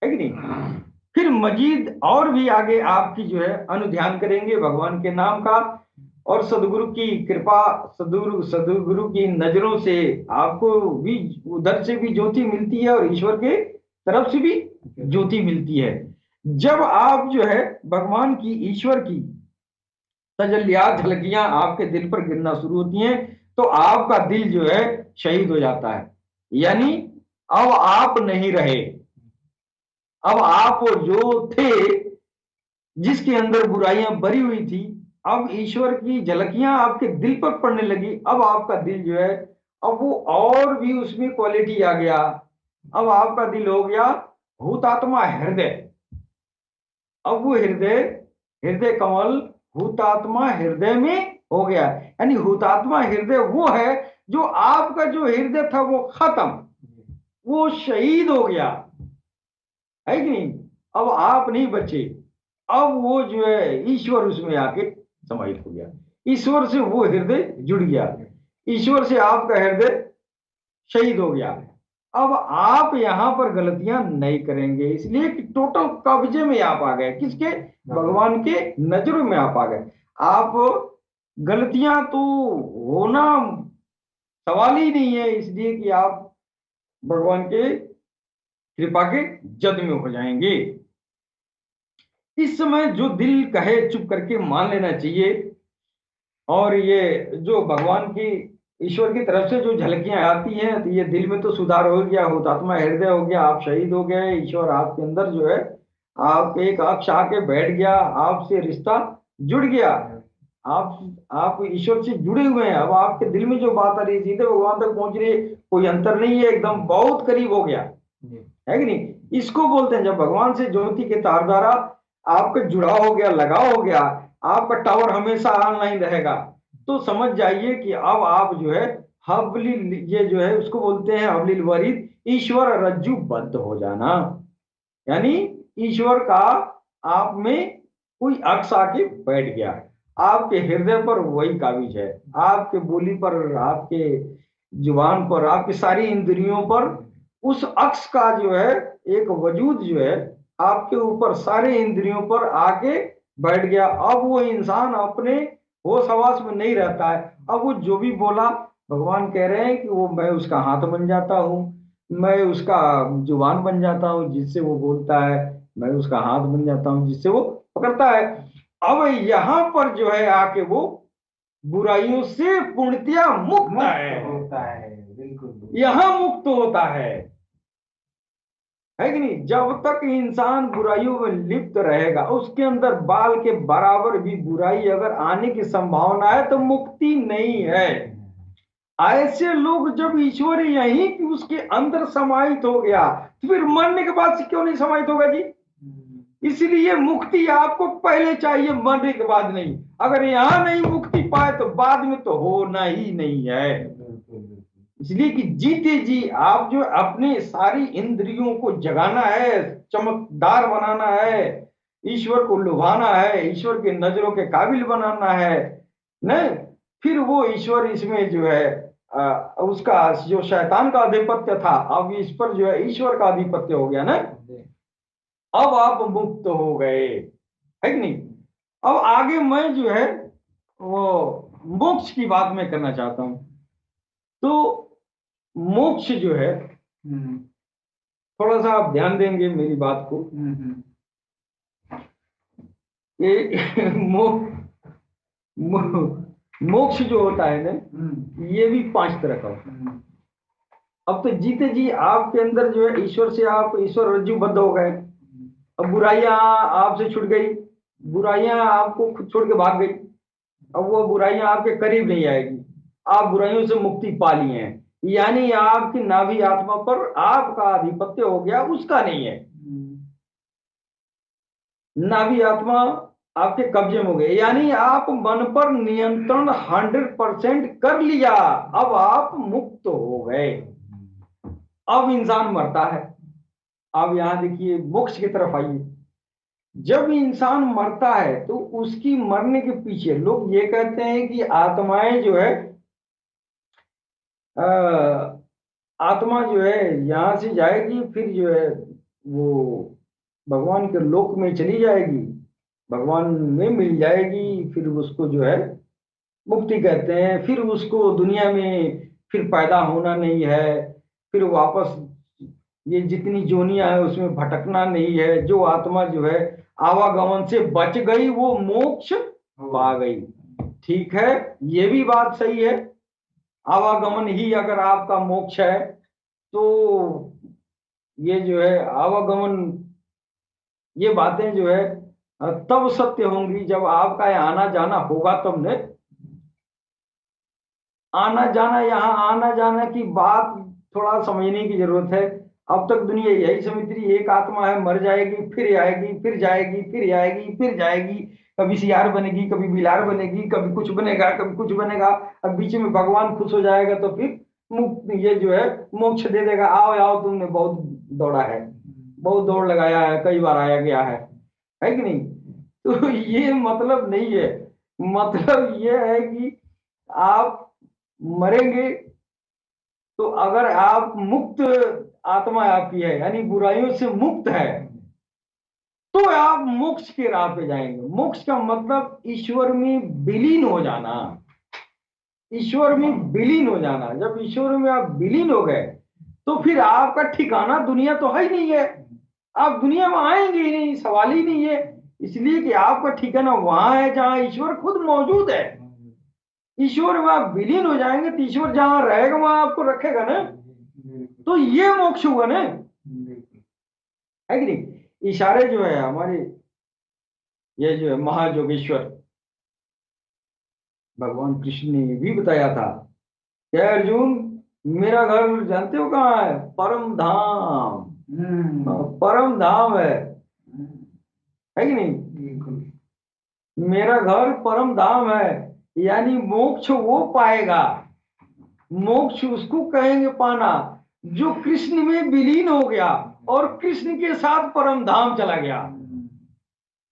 है कि नहीं। फिर मजीद और भी आगे आपकी जो है अनुध्यान करेंगे भगवान के नाम का, और सदगुरु की कृपा, सदगुरु की नजरों से आपको भी उधर से भी ज्योति मिलती है, और ईश्वर के तरफ से भी ज्योति मिलती है। जब आप जो है भगवान की, ईश्वर की तजल्लियात झलकियां आपके दिल पर गिरना शुरू होती हैं, तो आपका दिल जो है शहीद हो जाता है। यानी अब आप नहीं रहे, अब आप जो थे, जिसके अंदर बुराइयां भरी हुई थी, अब ईश्वर की झलकियां आपके दिल पर पड़ने लगी। अब आपका दिल जो है, अब वो और भी उसमें क्वालिटी आ गया। अब आपका दिल हो गया हुतात्मा हृदय। अब वो हृदय, हृदय कमल हुतात्मा हृदय में हो गया। यानी हुतात्मा हृदय वो है जो आपका जो हृदय था वो खत्म, वो शहीद हो गया, है कि नहीं। अब आप नहीं बचे, अब वो जो है ईश्वर उसमें आके समाहित हो गया। ईश्वर से वो हृदय जुड़ गया, ईश्वर से आपका हृदय शहीद हो गया। अब आप यहां पर गलतियां नहीं करेंगे, इसलिए कि टोटल कब्जे में आप आ गए, किसके, भगवान के नजरों में आप आ गए। आप गलतियां तो होना सवाल ही नहीं है, इसलिए कि आप भगवान के कृपा के जद में हो जाएंगे। इस समय जो दिल कहे चुप करके मान लेना चाहिए। और ये जो भगवान की, ईश्वर की तरफ से जो झलकियां आती हैं, तो ये दिल में तो सुधार हो गया, हुतात्मा हृदय हो गया, आप शहीद हो गए, ईश्वर आपके अंदर जो है, आप एक अक्ष आके बैठ गया, आपसे रिश्ता जुड़ गया। आप ईश्वर से जुड़े हुए हैं। अब आपके दिल में जो बात आ रही है सीधे भगवान तक पहुंच रही है, कोई अंतर नहीं है, एकदम बहुत करीब हो गया, है कि नहीं। इसको बोलते हैं जब भगवान से ज्योति के तार द्वारा आपका जुड़ाव हो गया, लगाव हो गया, आपका टावर हमेशा ऑनलाइन रहेगा, तो समझ जाइए कि अब आप जो है हबलील, ये जो है उसको बोलते हैं हबलील वरीद, ईश्वर रज्जु बद्ध हो जाना। यानी ईश्वर का आप में कोई अक्ष आके बैठ गया, आपके हृदय पर वही काबिज है, आपके बोली पर, आपके जुबान पर, आपकी सारी इंद्रियों पर उस अक्ष का जो है एक वजूद जो है आपके ऊपर सारे इंद्रियों पर आके बैठ गया। अब वो इंसान अपने होश हवास में नहीं रहता है। अब वो जो भी बोला, भगवान कह रहे हैं कि वो मैं उसका हाथ बन जाता हूँ, मैं उसका जुबान बन जाता हूँ जिससे वो बोलता है, मैं उसका हाथ बन जाता हूँ जिससे वो पकड़ता है। अब यहाँ पर जो है आके वो बुराइयों से पूर्णतया मुक्त होता है, बिल्कुल यहाँ मुक्त होता है कि नहीं। जब तक इंसान बुराइयों में लिप्त रहेगा, उसके अंदर बाल के बराबर भी बुराई अगर आने की संभावना है, तो मुक्ति नहीं है। ऐसे लोग जब ईश्वर यहीं कि उसके अंदर समाहित हो गया, तो फिर मरने के बाद से क्यों नहीं समाहित होगा जी। इसलिए मुक्ति आपको पहले चाहिए, मरने के बाद नहीं। अगर यहां नहीं मुक्ति पाए तो बाद में तो होना ही नहीं है। इसलिए कि जीते जी आप जो अपने सारी इंद्रियों को जगाना है, चमकदार बनाना है, ईश्वर को लुभाना है, ईश्वर के नजरों के काबिल बनाना है, नहीं, फिर वो ईश्वर इसमें जो है उसका जो शैतान का आधिपत्य था, अब इस पर जो है ईश्वर का आधिपत्य हो गया ना। अब आप मुक्त हो गए, है कि नहीं। अब आगे मैं जो है वो मोक्ष की बात मैं करना चाहता हूं। तो मोक्ष जो है, थोड़ा सा आप ध्यान देंगे मेरी बात को। ये मोक्ष जो होता है ना, ये भी 5 तरह का होता है। अब तो जीते जी आपके अंदर जो है ईश्वर से आप ईश्वर रज्जुबद्ध हो गए। अब बुराइयां आपसे छूट गई, बुराइयां आपको खुद छोड़ के भाग गई, अब वो बुराइयां आपके करीब नहीं आएगी, आप बुराइयों से मुक्ति पा लिए हैं। यानी आपकी नाभि आत्मा पर आपका आधिपत्य हो गया, उसका नहीं है। नाभि आत्मा आपके कब्जे में हो गए, यानी आप मन पर नियंत्रण 100% कर लिया, अब आप मुक्त हो गए। अब इंसान मरता है। अब यहां देखिए मोक्ष की तरफ आइए। जब इंसान मरता है तो उसकी मरने के पीछे लोग ये कहते हैं कि आत्माएं जो है आत्मा जो है यहां से जाएगी, फिर जो है वो भगवान के लोक में चली जाएगी, भगवान में मिल जाएगी, फिर उसको जो है मुक्ति कहते हैं। फिर उसको दुनिया में फिर पैदा होना नहीं है, फिर वापस ये जितनी जोनियां है उसमें भटकना नहीं है। जो आत्मा जो है आवागमन से बच गई वो मोक्ष पा गई। ठीक है, ये भी बात सही है। आवागमन ही अगर आपका मोक्ष है तो ये जो है आवागमन, ये बातें जो है तब सत्य होंगी जब आपका यहाँ आना जाना होगा, तब ने आना जाना, यहाँ आना जाना की बात थोड़ा समझने की जरूरत है। अब तक दुनिया यही समझती रही एक आत्मा है, मर जाएगी फिर आएगी, फिर जाएगी, फिर आएगी, फिर जाएगी, कभी सियार बनेगी, कभी बिलार बनेगी, कभी कुछ बनेगा, कभी कुछ बनेगा। अब बीच में भगवान खुश हो जाएगा तो फिर मुक्त, ये जो है मोक्ष दे देगा। आओ आओ, तुमने बहुत दौड़ा है, बहुत दौड़ लगाया है, कई बार आया गया है कि नहीं? तो ये मतलब नहीं है। मतलब ये है कि आप मरेंगे तो अगर आप मुक्त आत्मा आपकी है, यानी बुराइयों से मुक्त है, तो आप मोक्ष के राह पे जाएंगे। मोक्ष का मतलब ईश्वर में विलीन हो जाना, ईश्वर में विलीन हो जाना। जब ईश्वर में आप विलीन हो गए तो फिर आपका ठिकाना दुनिया तो है ही नहीं है, आप दुनिया में आएंगे ही नहीं, सवाल ही नहीं है। इसलिए कि आपका ठिकाना वहां है जहां ईश्वर खुद मौजूद है। ईश्वर में आप विलीन हो जाएंगे तो ईश्वर जहां रहेगा वहां आपको रखेगा ना, तो ये मोक्ष हुआ ना, है कि नहीं? इशारे जो है हमारे, ये जो है महायोगेश्वर भगवान कृष्ण ने भी बताया था कि अर्जुन, मेरा घर जानते हो कहाँ है? परम धाम। परम धाम है कि नहीं? मेरा घर परम धाम है, यानी मोक्ष वो पाएगा। मोक्ष उसको कहेंगे पाना जो कृष्ण में विलीन हो गया और कृष्ण के साथ परम धाम चला गया,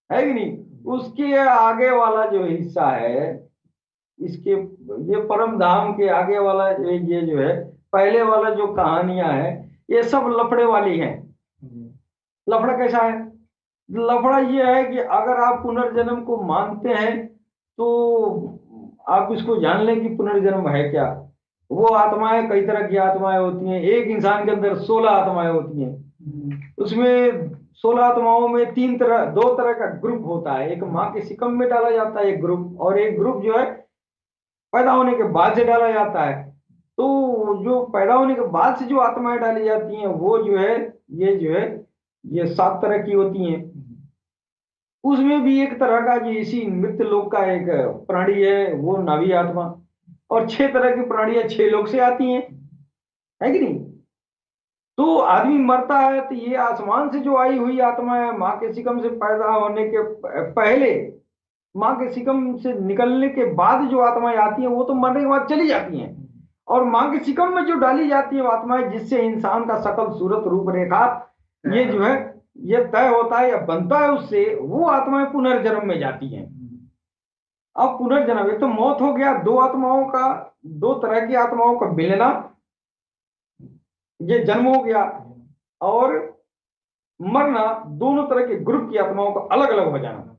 है कि नहीं? उसके आगे वाला जो हिस्सा है, इसके, ये परम धाम के आगे वाला ये जो है, पहले वाला जो कहानियां है, ये सब लफड़े वाली हैं। लफड़ा कैसा है? लफड़ा ये है कि अगर आप पुनर्जन्म को मानते हैं तो आप इसको जान लें कि पुनर्जन्म है क्या। वो आत्माएं कई तरह की आत्माएं होती हैं, एक इंसान के अंदर 16 आत्माएं होती हैं। उसमें 16 आत्माओं में तीन तरह, दो तरह का ग्रुप होता है। एक माँ के सिकम में डाला जाता है एक ग्रुप, और एक ग्रुप जो है पैदा होने के बाद से डाला जाता है। तो जो पैदा होने के बाद से जो आत्माएं डाली जाती हैं वो जो है, ये जो है, ये 7 तरह की होती हैं। उसमें भी एक तरह का जो इसी मृत लोक का एक प्राणी है, वो नाभी आत्मा। और 6 तरह की प्राणियां 6 लोक से आती हैं, है कि नहीं? तो आदमी मरता है तो ये आसमान से जो आई हुई आत्मा है, माँ के सिकम से पैदा होने के पहले, माँ के सिकम से निकलने के बाद जो आत्माएं आती हैं वो तो मरने के बाद चली जाती हैं। और माँ के सिकम में जो डाली जाती है आत्माएं, जिससे इंसान का सकल सूरत रूपरेखा ये जो है ये तय होता है या बनता है, उससे वो आत्माएं पुनर्जन्म में जाती हैं। अब पुनर्जन्म, एक तो मौत हो गया, दो आत्माओं का, दो तरह की आत्माओं का मिलना, ये जन्म हो गया। और मरना, दोनों तरह के ग्रुप की आत्माओं का अलग अलग हो जाना।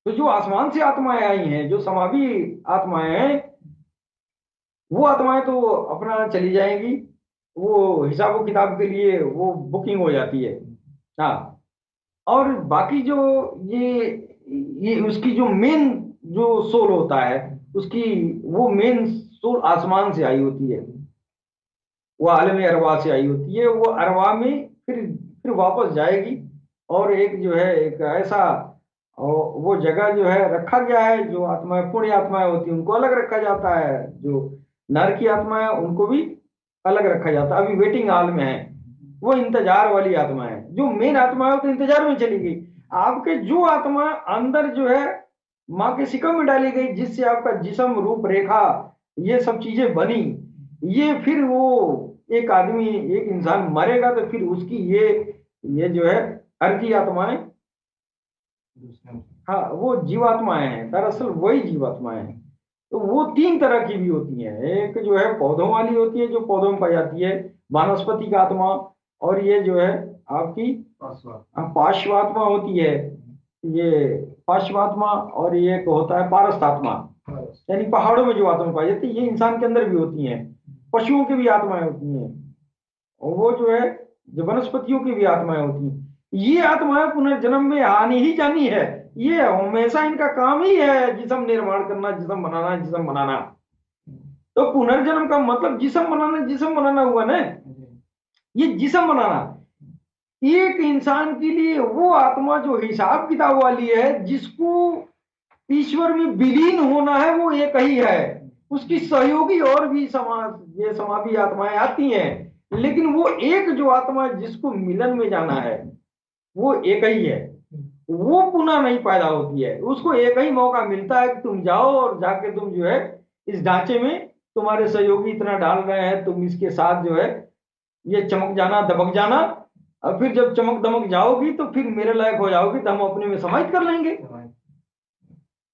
तो जो आसमान से आत्माएं आई हैं, जो समाधि आत्माएं हैं, वो आत्माएं तो अपना चली जाएंगी, वो हिसाब किताब के लिए वो बुकिंग हो जाती है। हाँ। और बाकी जो ये उसकी जो मेन जो सोल होता है, उसकी वो मेन सोल आसमान से आई होती है, वो आलम अरवा से आई होती है। वो अरवा में फिर वापस जाएगी। और एक जो है, एक ऐसा वो जगह जो है रखा गया है, जो आत्माएं पुण्य आत्माएं होती है उनको अलग रखा जाता है, जो नर की आत्माएं उनको भी अलग रखा जाता है। अभी वेटिंग हॉल में है, वो इंतजार वाली आत्मा है। जो मेन आत्मा है वो तो इंतजार में चली गई। आपके जो आत्मा अंदर जो है माँ के सिकम में डाली गई, जिससे आपका जिस्म रूप रेखा ये सब चीजें बनी, ये फिर वो एक आदमी, एक इंसान मरेगा तो फिर उसकी ये जो है अर्धी आत्माएं, हाँ वो जीवात्माएं हैं, दरअसल वही जीवात्माएं हैं। तो वो 3 तरह की भी होती हैं। एक जो है पौधों वाली होती है, जो पौधों में पाई जाती है, वानस्पति का आत्मा। और ये जो है आपकी पार्श्वात्मा होती है, ये पार्श्वात्मा। और ये एक होता है पारस्तात्मा, यानी पहाड़ों में जो आत्मा पाई जाती है, ये इंसान के अंदर भी होती हैं। पशुओं की भी आत्माएं होती हैं, और वो जो है जो वनस्पतियों की भी आत्माएं होती हैं। ये आत्माएं पुनर्जन्म में आनी ही जानी है, ये हमेशा इनका काम ही है जिस्म निर्माण करना, जिस्म बनाना, जिस्म बनाना। तो पुनर्जन्म का मतलब जिस्म बनाना, जिस्म बनाना हुआ ना, ये जिस्म बनाना। एक इंसान के लिए वो आत्मा जो हिसाब किताब वाली है, जिसको ईश्वर में विलीन होना है, वो एक ही है। उसकी सहयोगी और भी समाज ये समाधि आत्माएं आती हैं, लेकिन वो एक जो आत्मा जिसको मिलन में जाना है, वो एक ही है। वो पुनः नहीं पैदा होती है, उसको एक ही मौका मिलता है कि तुम जाओ और जाके तुम जो है इस ढांचे में तुम्हारे सहयोगी इतना डाल रहे हैं, तुम इसके साथ जो है ये चमक जाना, दबक जाना, और फिर जब चमक दमक जाओगी तो फिर मेरे लायक हो जाओगी, तो हम अपने में समाहित कर लेंगे।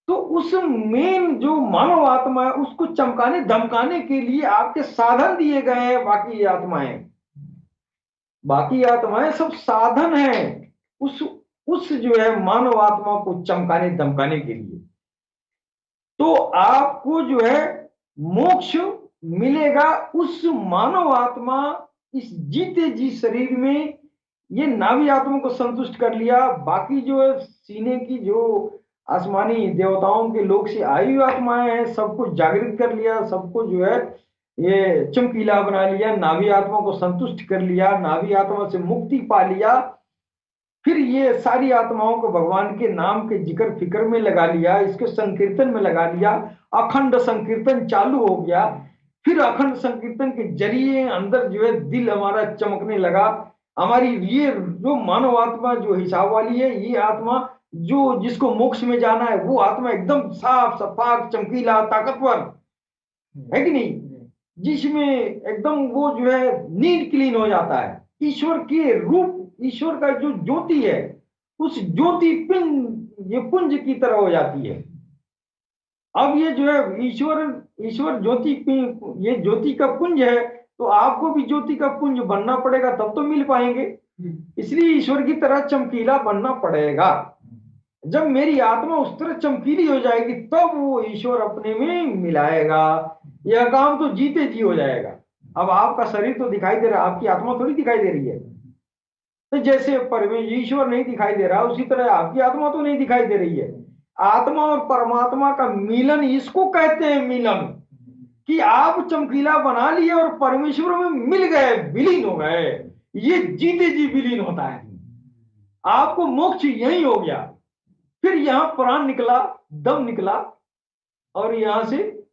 तो उस मेन जो मानव आत्मा है, उसको चमकाने धमकाने के लिए आपके साधन दिए गए हैं। बाकी आत्माएं सब साधन हैं उस जो है मानव आत्मा को चमकाने धमकाने के लिए। तो आपको जो है मोक्ष मिलेगा उस मानव आत्मा, इस जीते जी शरीर में ये नाभि आत्मा को संतुष्ट कर लिया। बाकी जो है सीने की जो आसमानी देवताओं के लोक से आई हुई आत्माएं हैं, सबको जागृत कर लिया, सबको जो है ये चमकीला बना लिया, नाभि आत्मा को संतुष्ट कर लिया, नाभि आत्मा से मुक्ति पा लिया। फिर ये सारी आत्माओं को भगवान के नाम के जिक्र फिक्र में लगा लिया, इसके संकीर्तन में लगा लिया, अखंड संकीर्तन चालू हो गया। फिर अखंड संकीर्तन के जरिए अंदर जो है दिल हमारा चमकने लगा। हमारी ये जो मानव आत्मा जो हिसाब वाली है, ये आत्मा जो जिसको मोक्ष में जाना है, वो आत्मा एकदम साफ सपाट चमकीला ताकतवर है कि नहीं, जिसमें एकदम वो जो है नीट क्लीन हो जाता है। ईश्वर के रूप, ईश्वर का जो ज्योति है, उस ज्योति पिंड ये पुंज की तरह हो जाती है। अब ये जो है ईश्वर ईश्वर ज्योति, ये ज्योति का पुंज है, तो आपको भी ज्योति का पुंज बनना पड़ेगा, तब तो मिल पाएंगे। इसलिए ईश्वर की तरह चमकीला बनना पड़ेगा। जब मेरी आत्मा उस तरह चमकीली हो जाएगी, तब वो ईश्वर अपने में मिलाएगा। यह काम तो जीते जी हो जाएगा। अब आपका शरीर तो दिखाई दे रहा है, आपकी आत्मा थोड़ी दिखाई दे रही है। तो जैसे परमेश्वर ईश्वर नहीं दिखाई दे रहा, उसी तरह आपकी आत्मा तो नहीं दिखाई दे रही है। आत्मा और परमात्मा का मिलन, इसको कहते हैं मिलन, कि आप चमकीला बना लिए और परमेश्वर में मिल गए, विलीन हो गए। ये जीते जी विलीन होता है। आपको मोक्ष यही हो गया। फिर यहां प्राण निकला, दम निकला, और यहां से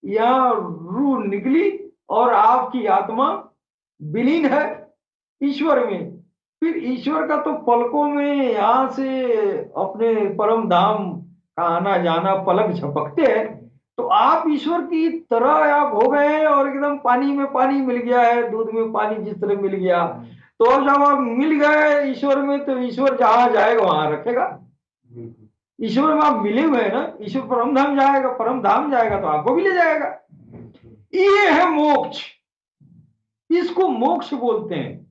यहां रूह निकली, और आपकी आत्मा विलीन है ईश्वर में। फिर ईश्वर का तो पलकों में यहां से अपने परम धाम का आना जाना पलक झपकते हैं। तो आप ईश्वर की तरह आप हो गए, और एकदम पानी में पानी मिल गया है, दूध में पानी जिस तरह मिल गया। तो अब जब आप मिल गए ईश्वर में, तो ईश्वर जहां जाएगा वहां रखेगा। ईश्वर में आप मिले हुए हैं ना, ईश्वर परम धाम जाएगा, परम धाम जाएगा तो आपको भी ले जाएगा। ये है मोक्ष, इसको मोक्ष बोलते हैं।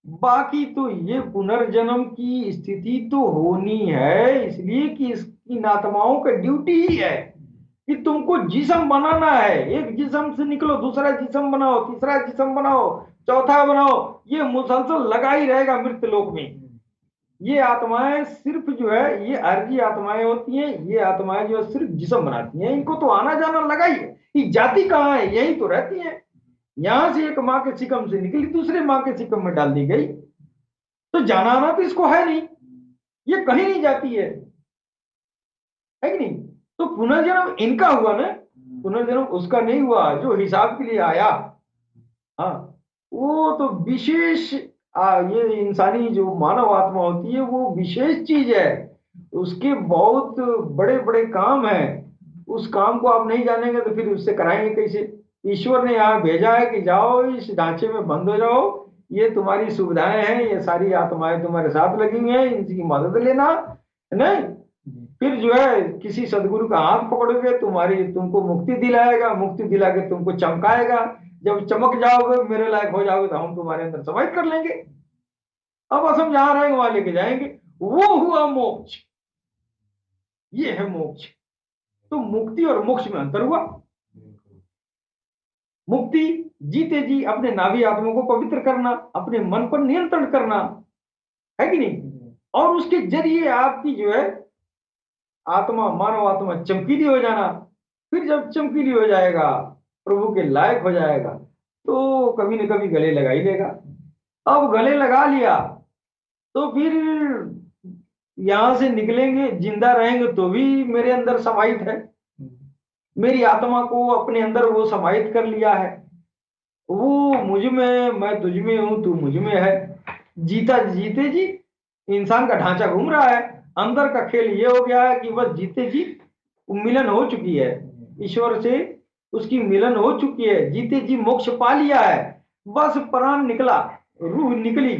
बाकी तो ये पुनर्जन्म की स्थिति तो होनी है, इसलिए कि इसकी आत्माओं का ड्यूटी ही है कि तुमको जिस्म बनाना है। एक जिस्म से निकलो, दूसरा जिस्म बनाओ, तीसरा जिस्म बनाओ, चौथा बनाओ। ये मुसलसल लगा ही रहेगा मृत्यु लोक में। ये आत्माएं सिर्फ जो है ये अर्जी आत्माएं होती हैं। ये आत्माएं जो है सिर्फ जिस्म बनाती हैं, इनको तो आना जाना लगा ही है। ये जाति कहाँ है, यही तो रहती है। यहां से एक माँ के सिकम से निकली, दूसरे माँ के सिकम में डाल दी गई, तो जाना आना तो इसको है नहीं, ये कहीं नहीं जाती है कि नहीं। तो पुनर्जन्म इनका हुआ ना, पुनर्जन्म उसका नहीं हुआ जो हिसाब के लिए आया। हाँ, वो तो विशेष ये इंसानी जो मानव आत्मा होती है, वो विशेष चीज है। उसके बहुत बड़े बड़े काम हैं। उस काम को आप नहीं जानेंगे तो फिर उससे कराएंगे कैसे। ईश्वर ने यहाँ भेजा है कि जाओ इस ढांचे में बंद हो जाओ, ये तुम्हारी सुविधाएं हैं, ये सारी आत्माएं तुम्हारे साथ लगी हुई हैं, इनकी मदद लेना है नहीं। फिर जो है किसी सदगुरु का हाथ पकड़ोगे, तुमको मुक्ति दिलाएगा, मुक्ति दिला के तुमको चमकाएगा। जब चमक जाओगे, मेरे लायक हो जाओगे, तो हम तुम्हारे अंदर समाहित कर लेंगे। अब बस हम जहां रहेंगे वहां लेके जाएंगे। वो हुआ मोक्ष, ये है मोक्ष। तो मुक्ति और मोक्ष में अंतर हुआ। मुक्ति जीते जी अपने नाभि आत्मा को पवित्र करना, अपने मन पर नियंत्रण करना, है कि नहीं। और उसके जरिए आपकी जो है आत्मा, मानव आत्मा चमकीली हो जाना। फिर जब चमकीली हो जाएगा, प्रभु के लायक हो जाएगा, तो कभी न कभी गले लगा ही लेगा। अब गले लगा लिया तो फिर यहां से निकलेंगे, जिंदा रहेंगे तो भी मेरे अंदर समाहित है, मेरी आत्मा को अपने अंदर वो समाहित कर लिया है। वो मुझ में, मैं तुझ में हूं, तू मुझ में है। जीता जीते जी इंसान का ढांचा घूम रहा है। अंदर का खेल ये हो गया है कि बस जीते जी मिलन हो चुकी है ईश्वर से, उसकी मिलन हो चुकी है, जीते जी मोक्ष पा लिया है। बस प्राण निकला, रूह निकली।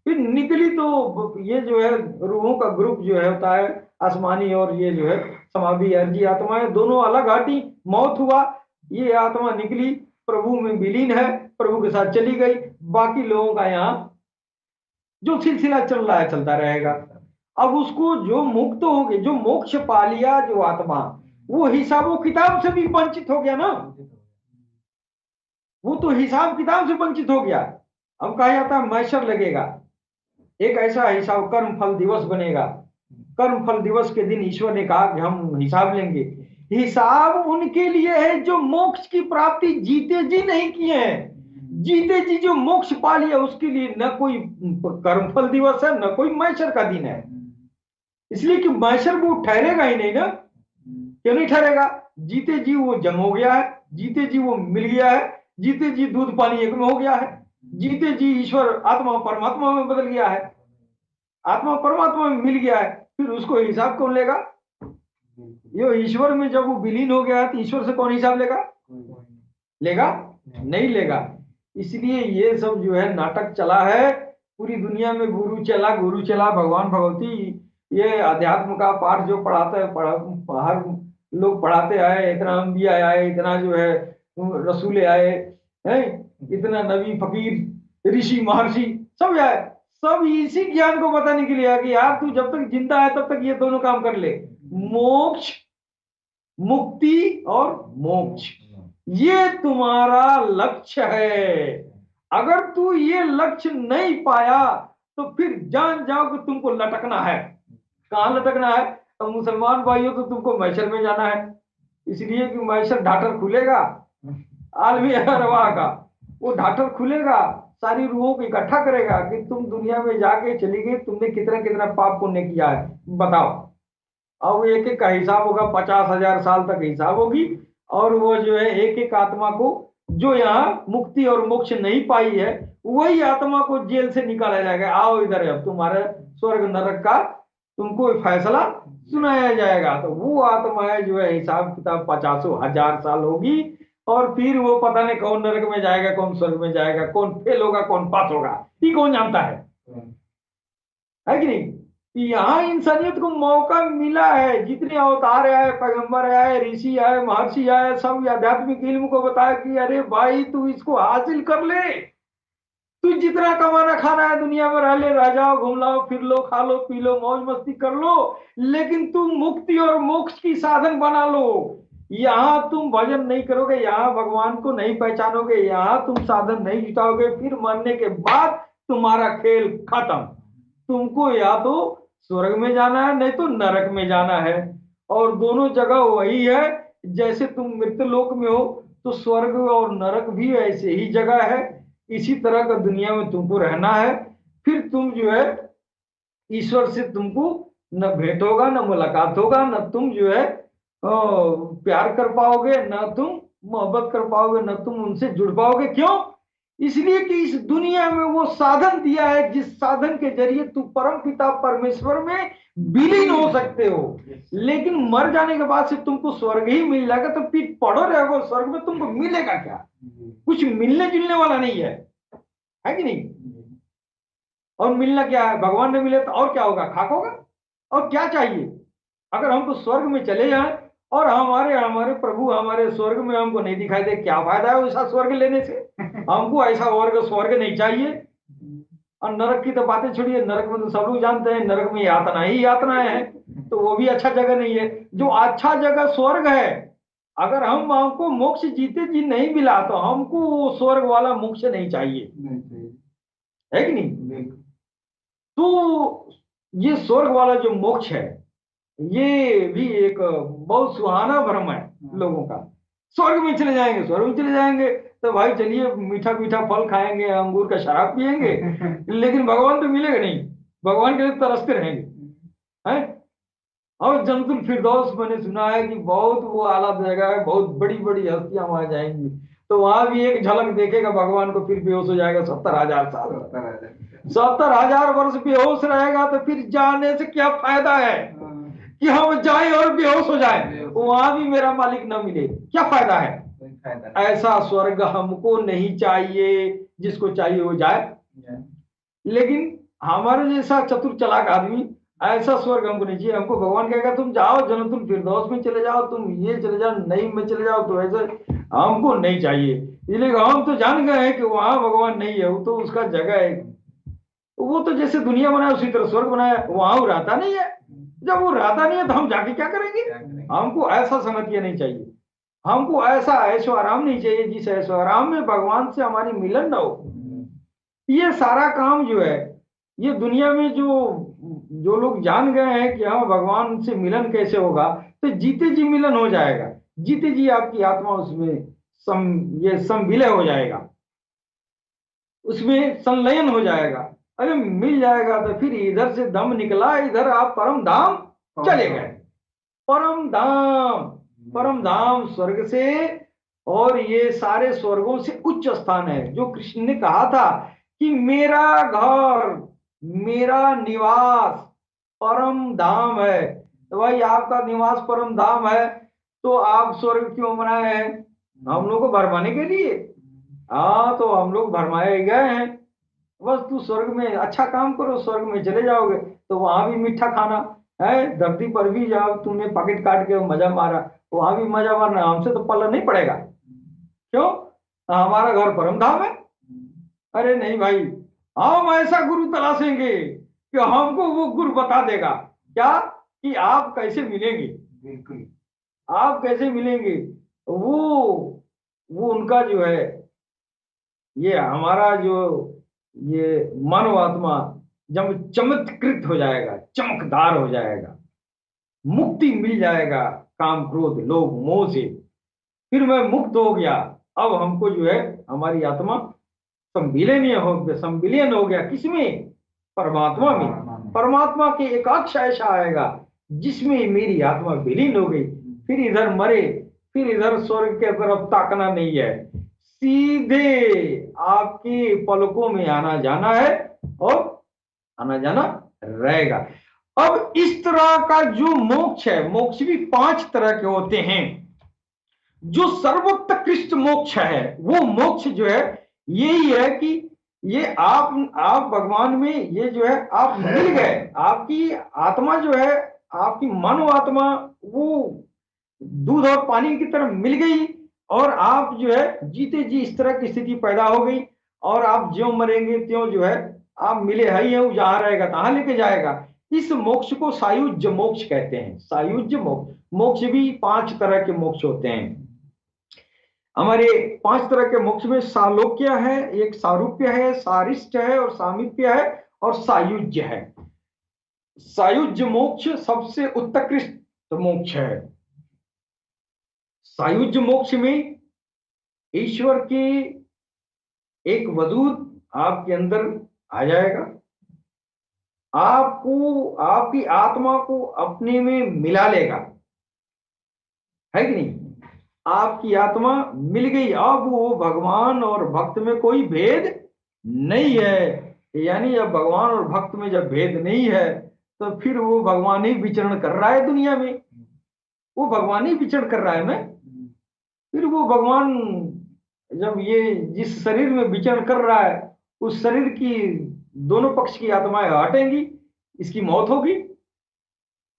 फिर निकली तो ये जो है रूहों का ग्रुप जो है होता है आसमानी, और ये जो है समाधि अर्जी आत्माएं दोनों अलग हटी। मौत हुआ, ये आत्मा निकली, प्रभु में विलीन है, प्रभु के साथ चली गई। बाकी लोगों का यहाँ जो सिलसिला चल रहा है चलता रहेगा। अब उसको जो मुक्त हो गए, जो मोक्ष पा लिया जो आत्मा, वो हिसाबो किताब से भी वंचित हो गया ना। वो तो हिसाब किताब से वंचित हो गया। अब कहा जाता है मैशर लगेगा, एक ऐसा हिसाब कर्म फल दिवस बनेगा। कर्म फल दिवस के दिन ईश्वर ने कहा कि हम हिसाब लेंगे। हिसाब उनके लिए है जो मोक्ष की प्राप्ति जीते जी नहीं किए हैं। जीते जी जो मोक्ष पा लिया उसके लिए न कोई कर्म फल दिवस है, न कोई मैशर का दिन है। इसलिए कि मैशर वो ठहरेगा ही नहीं ना। क्यों नहीं ठहरेगा? जीते जी वो जन्म हो गया है, जीते जी वो मिल गया है, जीते जी दूध पानी एक में हो गया है, जीते जी ईश्वर आत्मा परमात्मा में बदल गया है, आत्मा परमात्मा में मिल गया है। फिर उसको हिसाब कौन लेगा? ये ईश्वर में जब वो विलीन हो गया है तो ईश्वर से कौन हिसाब लेगा? लेगा? नहीं लेगा। इसलिए ये सब जो है नाटक चला है पूरी दुनिया में। गुरु चला भगवान भगवती, ये अध्यात्म का पाठ जो पढ़ाता है, हर लोग पढ़ाते आए, इतना अंबिया आए, इतना जो है रसूले आए हैं, इतना नबी फकीर ऋषि महर्षि सब आए, सब इसी ज्ञान को बताने के लिए कि यार तू जब तक जिंदा है तब तक ये दोनों काम कर ले, मोक्ष, मुक्ति और मोक्ष, ये तुम्हारा लक्ष्य है। अगर तू ये लक्ष्य नहीं पाया तो फिर जान जाओ कि तुमको लटकना है। कहां लटकना है? तो मुसलमान भाइयों तो तुमको मैशर में जाना है। इसलिए कि मैशर ढाटर खुलेगा आलमी अरवाह का, वो ढाटर खुलेगा, सारी रूहों को इकट्ठा करेगा कि तुम दुनिया में जाके चली गई, तुमने कितना कितना पाप पुण्य किया है बताओ। अब एक एक का हिसाब होगा, 50,000 साल तक हिसाब होगी। और वो जो है एक एक आत्मा को, जो यहाँ मुक्ति और मोक्ष नहीं पाई है, वही आत्मा को जेल से निकाला जाएगा। आओ इधर, अब तुम्हारे स्वर्ग नरक का तुमको फैसला सुनाया जाएगा। तो वो आत्माएं जो है हिसाब किताब 50,000 साल होगी, और फिर वो पता नहीं कौन नरक में जाएगा, कौन स्वर्ग में जाएगा, कौन फेल होगा, कौन पास होगा, ये कौन जानता है कि नहीं? यहाँ इंसानियत को मौका मिला है, जितने अवतार आए, पैगंबर आए, ऋषि आए, महर्षि आए, सब आध्यात्मिक इल्म को बताया कि अरे भाई तू इसको हासिल कर ले। तू जितना कमाना खाना है दुनिया में रह ले, रह जाओ, घूम लो, फिर लो, खा लो, पी लो, मौज मस्ती कर लो, लेकिन तुम मुक्ति और मोक्ष की साधन बना लो। यहाँ तुम भजन नहीं करोगे, यहाँ भगवान को नहीं पहचानोगे, यहाँ तुम साधन नहीं जुटाओगे, फिर मरने के बाद तुम्हारा खेल खत्म। तुमको या तो स्वर्ग में जाना है, नहीं तो नरक में जाना है। और दोनों जगह वही है। जैसे तुम मृत्यलोक में हो तो स्वर्ग और नरक भी ऐसे ही जगह है। इसी तरह का दुनिया में तुमको रहना है। फिर तुम जो है ईश्वर से तुमको न भेंट होगा, न मुलाकात होगा, न तुम जो है प्यार कर पाओगे, न तुम मोहब्बत कर पाओगे, न तुम उनसे जुड़ पाओगे। क्यों? इसलिए कि इस दुनिया में वो साधन दिया है जिस साधन के जरिए तू परम पिता परमेश्वर में विलीन हो सकते हो। लेकिन मर जाने के बाद से तुमको स्वर्ग ही मिल जाएगा, तो पीठ पड़ो रहोगे स्वर्ग में, तुमको मिलेगा क्या? कुछ मिलने जुलने वाला नहीं है कि नहीं? और मिलना क्या है? भगवान ने मिले तो और क्या होगा? खाक होगा। और क्या चाहिए? अगर हमको स्वर्ग में चले जाए और हमारे हमारे प्रभु हमारे स्वर्ग में हमको नहीं दिखाई दे, क्या फायदा है ऐसा स्वर्ग लेने से? हमको ऐसा वर्ग स्वर्ग नहीं चाहिए। और नरक की तो बातें छोड़िए, नरक में तो सब लोग जानते हैं नरक में यातना ही यातना है, तो वो भी अच्छा जगह नहीं है। जो अच्छा जगह स्वर्ग है, अगर हमको मोक्ष जीते जी नहीं मिला तो हमको वो स्वर्ग वाला मोक्ष नहीं चाहिए, है कि नहीं? तो ये स्वर्ग वाला जो मोक्ष है, ये भी एक बहुत सुहाना भ्रम है लोगों का। स्वर्ग में चले जाएंगे, स्वर्ग में चले जाएंगे, तो भाई चलिए मीठा मीठा फल खाएंगे, अंगूर का शराब पिएंगे, लेकिन भगवान तो मिलेगा नहीं, भगवान के लिए तरसते रहेंगे हैं। और जन्नतुल फिरदौस मैंने सुना है कि बहुत वो आला जगह है, बहुत बड़ी बड़ी हस्तियां वहां जाएंगी, तो वहां भी एक झलक देखेगा भगवान को, फिर बेहोश हो जाएगा 70,000 साल। 70,000 वर्ष बेहोश रहेगा तो फिर जाने से क्या फायदा है कि हम जाए और बेहोश हो जाए, वहां भी मेरा मालिक न मिले, क्या फायदा है? ऐसा स्वर्ग हमको नहीं चाहिए, जिसको चाहिए वो जाए। लेकिन हमारे जैसा चतुर चालाक आदमी, ऐसा स्वर्ग हमको नहीं चाहिए। हमको भगवान कहेगा तुम जाओ जन्नतुल फिरदौस में चले जाओ, तुम ये चले जाओ, नईम में चले जाओ, तो ऐसे हमको नहीं चाहिए। इसलिए हम तो जान गए हैं कि वहां भगवान नहीं है, वो तो उसका जगह है। वो तो जैसे दुनिया बनाया उसी तरह स्वर्ग बनाया, वहां वो रहता नहीं है। जब वो रहता नहीं है तो हम जाके क्या करेंगे? हमको ऐसा संगतिया नहीं चाहिए, हमको ऐसा ऐशो आराम नहीं चाहिए जिस ऐशो आराम में भगवान से हमारी मिलन ना हो। ये सारा काम जो है, ये दुनिया में जो जो लोग जान गए हैं कि हाँ भगवान से मिलन कैसे होगा, तो जीते जी मिलन हो जाएगा, जीते जी आपकी आत्मा उसमें ये संविलय हो जाएगा, उसमें संलयन हो जाएगा। अरे मिल जाएगा तो फिर इधर से दम निकला, इधर आप परम धाम चले गए। परम धाम, परम धाम स्वर्ग से, और ये सारे स्वर्गों से उच्च स्थान है। जो कृष्ण ने कहा था कि मेरा घर, मेरा निवास परम धाम है, तो भाई आपका निवास परम धाम है, तो आप स्वर्ग क्यों बनाए हैं? हम लोग को भरमाने के लिए। हाँ, तो हम लोग भरमाए गए हैं। बस तू स्वर्ग में अच्छा काम करो, स्वर्ग में चले जाओगे, तो वहां भी मीठा खाना है। धरती पर भी जाओ, तूने पॉकेट काट के मजा मारा, वहां भी मजा मारना, हमसे तो पल्ला नहीं पड़ेगा। क्यों? हमारा घर परम धाम है। अरे नहीं भाई, हम ऐसा गुरु तलाशेंगे कि हमको वो गुरु बता देगा क्या, कि आप कैसे मिलेंगे। बिल्कुल, आप कैसे मिलेंगे। वो उनका जो है, ये हमारा जो ये मानव आत्मा जब चमत्कृत हो जाएगा, चमकदार हो जाएगा, मुक्ति मिल जाएगा काम क्रोध लोभ मोह से, फिर मैं मुक्त हो गया। अब हमको जो है हमारी आत्मा संविलीन हो गया, किसमें? परमात्मा में। परमात्मा के एकाक्ष ऐसा आएगा जिसमें मेरी आत्मा विलीन हो गई। फिर इधर मरे, फिर इधर स्वर्ग के तरफ ताकना नहीं है, सीधे आपके पलकों में आना जाना है, और आना जाना रहेगा। अब इस तरह का जो मोक्ष है, मोक्ष भी 5 तरह के होते हैं। जो सर्वोत्कृष्ट मोक्ष है, वो मोक्ष जो है यही है कि ये आप भगवान में, ये जो है आप मिल गए, आपकी आत्मा जो है, आपकी मानव आत्मा वो दूध और पानी की तरह मिल गई, और आप जो है जीते जी इस तरह की स्थिति पैदा हो गई, और आप ज्यों मरेंगे त्यों जो है आप मिले है, ये जहां रहेगा तहां लेके जाएगा। इस मोक्ष को सायुज्य मोक्ष कहते हैं। सायुज्य मोक्ष, मोक्ष भी 5 तरह के मोक्ष होते हैं। हमारे 5 तरह के मोक्ष में सालोक्य है, एक सारूप्य है, सारिष्ट है, और सामीप्य है, और सायुज्य है। सायुज्य मोक्ष सबसे उत्कृष्ट मोक्ष है। सायुज्य मोक्ष में ईश्वर के एक वजूद आपके अंदर आ जाएगा, आपको, आपकी आत्मा को अपने में मिला लेगा, है कि नहीं? आपकी आत्मा मिल गई, अब वो भगवान और भक्त में कोई भेद नहीं है। यानी जब भगवान और भक्त में जब भेद नहीं है, तो फिर वो भगवान ही विचरण कर रहा है दुनिया में, वो भगवान ही विचरण कर रहा है ना। फिर वो भगवान जब ये जिस शरीर में विचरण कर रहा है, उस शरीर की दोनों पक्ष की आत्माएं हटेंगी, इसकी मौत होगी,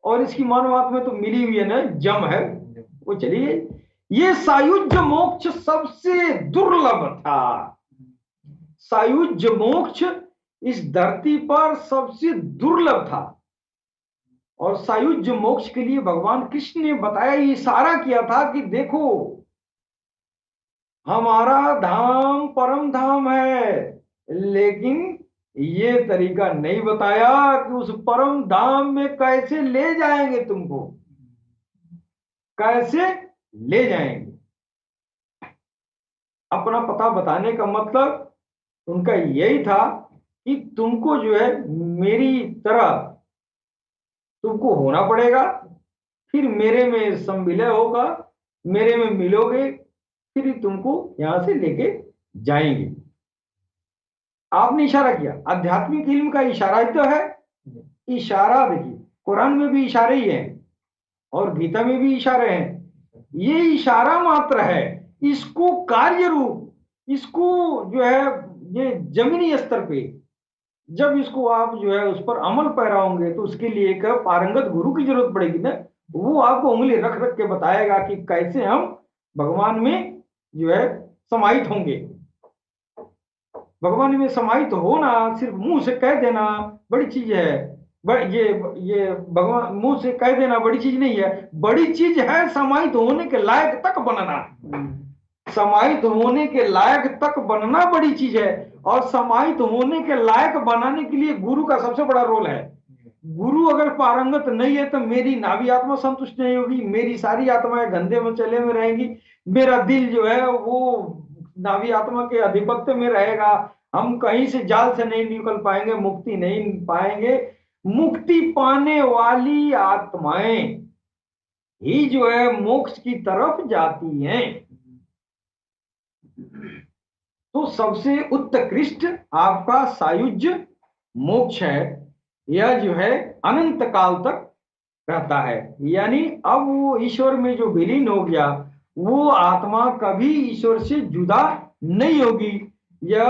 और इसकी मानव आत्मा तो मिली हुई है ना, जम है, वो चली गई। ये सायुज्य मोक्ष सबसे दुर्लभ था। सायुज्य मोक्ष इस धरती पर सबसे दुर्लभ था, और सायुज्य मोक्ष के लिए भगवान कृष्ण ने बताया, इशारा किया था कि देखो हमारा धाम परम धाम है, लेकिन ये तरीका नहीं बताया कि उस परम धाम में कैसे ले जाएंगे तुमको, कैसे ले जाएंगे। अपना पता बताने का मतलब उनका यही था कि तुमको जो है मेरी तरह तुमको होना पड़ेगा, फिर मेरे में संविलय होगा, मेरे में मिलोगे, फिर तुमको यहां से लेके जाएंगे। आपने इशारा किया, आध्यात्मिक इल्म का इशारा ही तो है। इशारा देखिए, कुरान में भी इशारे ही हैं और गीता में भी इशारे हैं। ये इशारा मात्र है, इसको कार्य रूप, इसको जो है ये जमीनी स्तर पे जब इसको आप जो है उस पर अमल पैरा होंगे तो उसके लिए एक पारंगत गुरु की जरूरत पड़ेगी ना। वो आपको उंगली रख रख के बताएगा कि कैसे हम भगवान में जो है समाहित होंगे। भगवान में समाहित होना सिर्फ मुंह से कह देना बड़ी चीज है। ये भगवान मुंह से कह देना बड़ी चीज नहीं है, बड़ी चीज है समाहित होने के लायक तक बनना। समाहित होने के लायक तक बनना बड़ी चीज है, और समाहित होने के लायक बनाने के लिए गुरु का सबसे बड़ा रोल है। गुरु अगर पारंगत नहीं है तो मेरी नाभि आत्मा संतुष्ट नहीं होगी, मेरी सारी आत्माएं गंदे में चले में रहेंगी, मेरा दिल जो है वो नाभि आत्मा के अधिपत्य में रहेगा, हम कहीं से जाल से नहीं निकल पाएंगे, मुक्ति नहीं पाएंगे। मुक्ति पाने वाली आत्माएं ही जो है मोक्ष की तरफ जाती हैं। तो सबसे उत्कृष्ट आपका सायुज्य मोक्ष है, यह जो है अनंत काल तक रहता है। यानी अब वो ईश्वर में जो विलीन हो गया वो आत्मा कभी ईश्वर से जुदा नहीं होगी, यह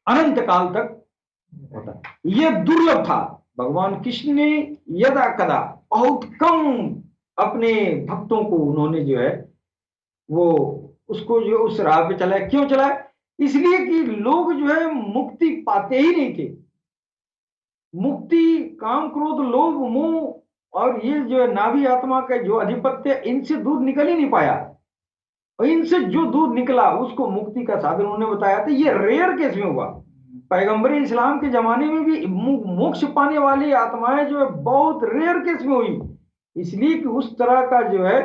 अनंत काल तक होता है। यह दुर्लभ था। भगवान कृष्ण ने यदा कदा बहुत कम अपने भक्तों को उन्होंने जो है वो उसको जो उस राह पे चलाया। क्यों चलाया? इसलिए कि लोग जो है मुक्ति पाते ही नहीं थे। मुक्ति काम क्रोध लोभ मोह और ये जो है नाभि आत्मा का जो अधिपत्य, इनसे दूर निकल ही नहीं पाया, और इनसे जो दूर निकला उसको मुक्ति का साधन उन्होंने बताया था। ये रेयर केस में हुआ। पैगंबर इस्लाम के जमाने में भी मोक्ष पाने वाली आत्माएं जो है बहुत रेयर केस में हुई, इसलिए कि उस तरह का जो है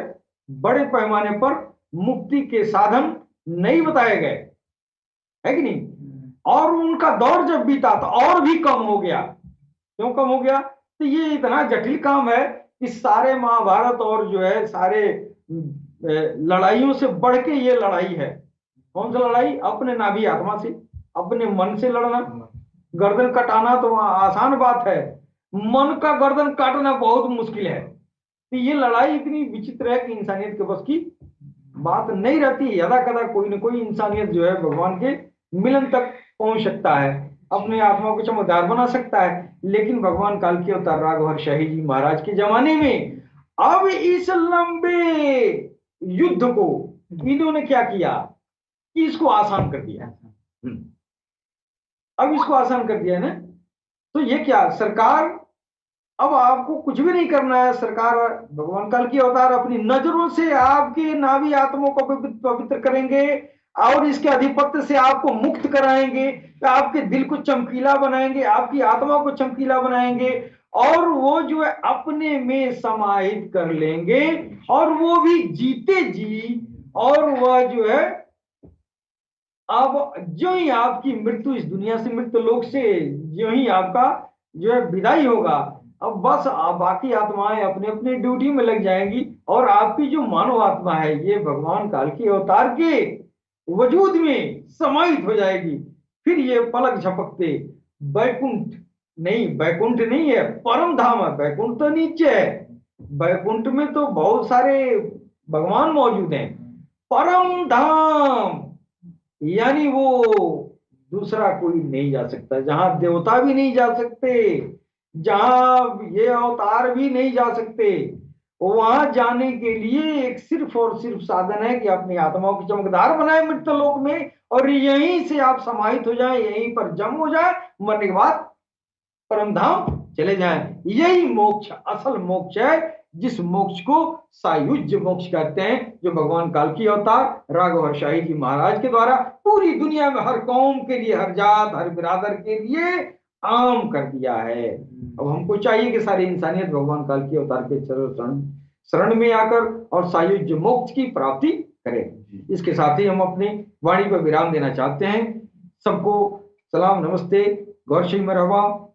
बड़े पैमाने पर मुक्ति के साधन नहीं बताए गए, है कि नहीं। और उनका दौर जब बीता तो और भी कम हो गया। क्यों कम हो गया? तो ये इतना जटिल काम है कि सारे महाभारत और जो है सारे लड़ाइयों से बढ़ के ये लड़ाई है। कौन सी लड़ाई? अपने नाभि आत्मा से, अपने मन से लड़ना। गर्दन कटाना तो आसान बात है, मन का गर्दन काटना बहुत मुश्किल है। तो ये लड़ाई इतनी विचित्र है कि इंसानियत के बस की बात नहीं रहती। यदा कदा कोई ना कोई इंसानियत जो है भगवान के मिलन तक पहुंच सकता है, अपने आत्मा को चमकदार बना सकता है। लेकिन भगवान काल के अवतार राघव शाही जी महाराज के जमाने में अब इस लंबे युद्ध को इन्होंने क्या किया कि इसको आसान कर दिया। अब इसको आसान कर दिया ना, तो ये क्या सरकार, अब आपको कुछ भी नहीं करना है। सरकार भगवान काल की अवतार अपनी नजरों से आपके नाभि आत्मों को पवित्र करेंगे और इसके अधिपत्य से आपको मुक्त कराएंगे, आपके दिल को चमकीला बनाएंगे, आपकी आत्मा को चमकीला बनाएंगे, और वो जो है अपने में समाहित कर लेंगे, और वो भी जीते जी। और वह जो है अब जो ही आपकी मृत्यु इस दुनिया से, मृत्यु लोक से जो ही आपका जो है विदाई होगा, अब बस बाकी आत्माएं अपने अपने ड्यूटी में लग जाएंगी, और आपकी जो मानव आत्मा है ये भगवान काल के अवतार के वजूद में समाहित हो जाएगी। फिर ये पलक झपकते बैकुंठ नहीं, बैकुंठ नहीं है, परम धाम है। बैकुंठ तो नीचे है, बैकुंठ में तो बहुत सारे भगवान मौजूद हैं। परम धाम यानी वो दूसरा कोई नहीं जा सकता, जहां देवता भी नहीं जा सकते, जहां ये अवतार भी नहीं जा सकते। वहां जाने के लिए एक सिर्फ और सिर्फ साधन है कि अपनी आत्माओं को चमकदार बनाए मृत्यु लोक में, और यहीं से आप समाहित हो जाएं, यहीं पर जम हो जाए, मरने के बाद परम धाम चले जाएं। यही मोक्ष, असल मोक्ष है, जिस मोक्ष को सायुज्य मोक्ष कहते हैं, जो भगवान काल्की अवतार राघव हर्षाई जी महाराज के द्वारा पूरी दुनिया में हर कौम के लिए, हर जात, हर बिरादर के लिए आम कर दिया है। अब हमको चाहिए कि सारी इंसानियत भगवान काल्की अवतार के चरण शरण में आकर और सायुज्य मोक्ष की प्राप्ति करें। इसके साथ ही हम अपनी वाणी पर विराम देना चाहते हैं। सबको सलाम, नमस्ते, गौर श्री मरहबा।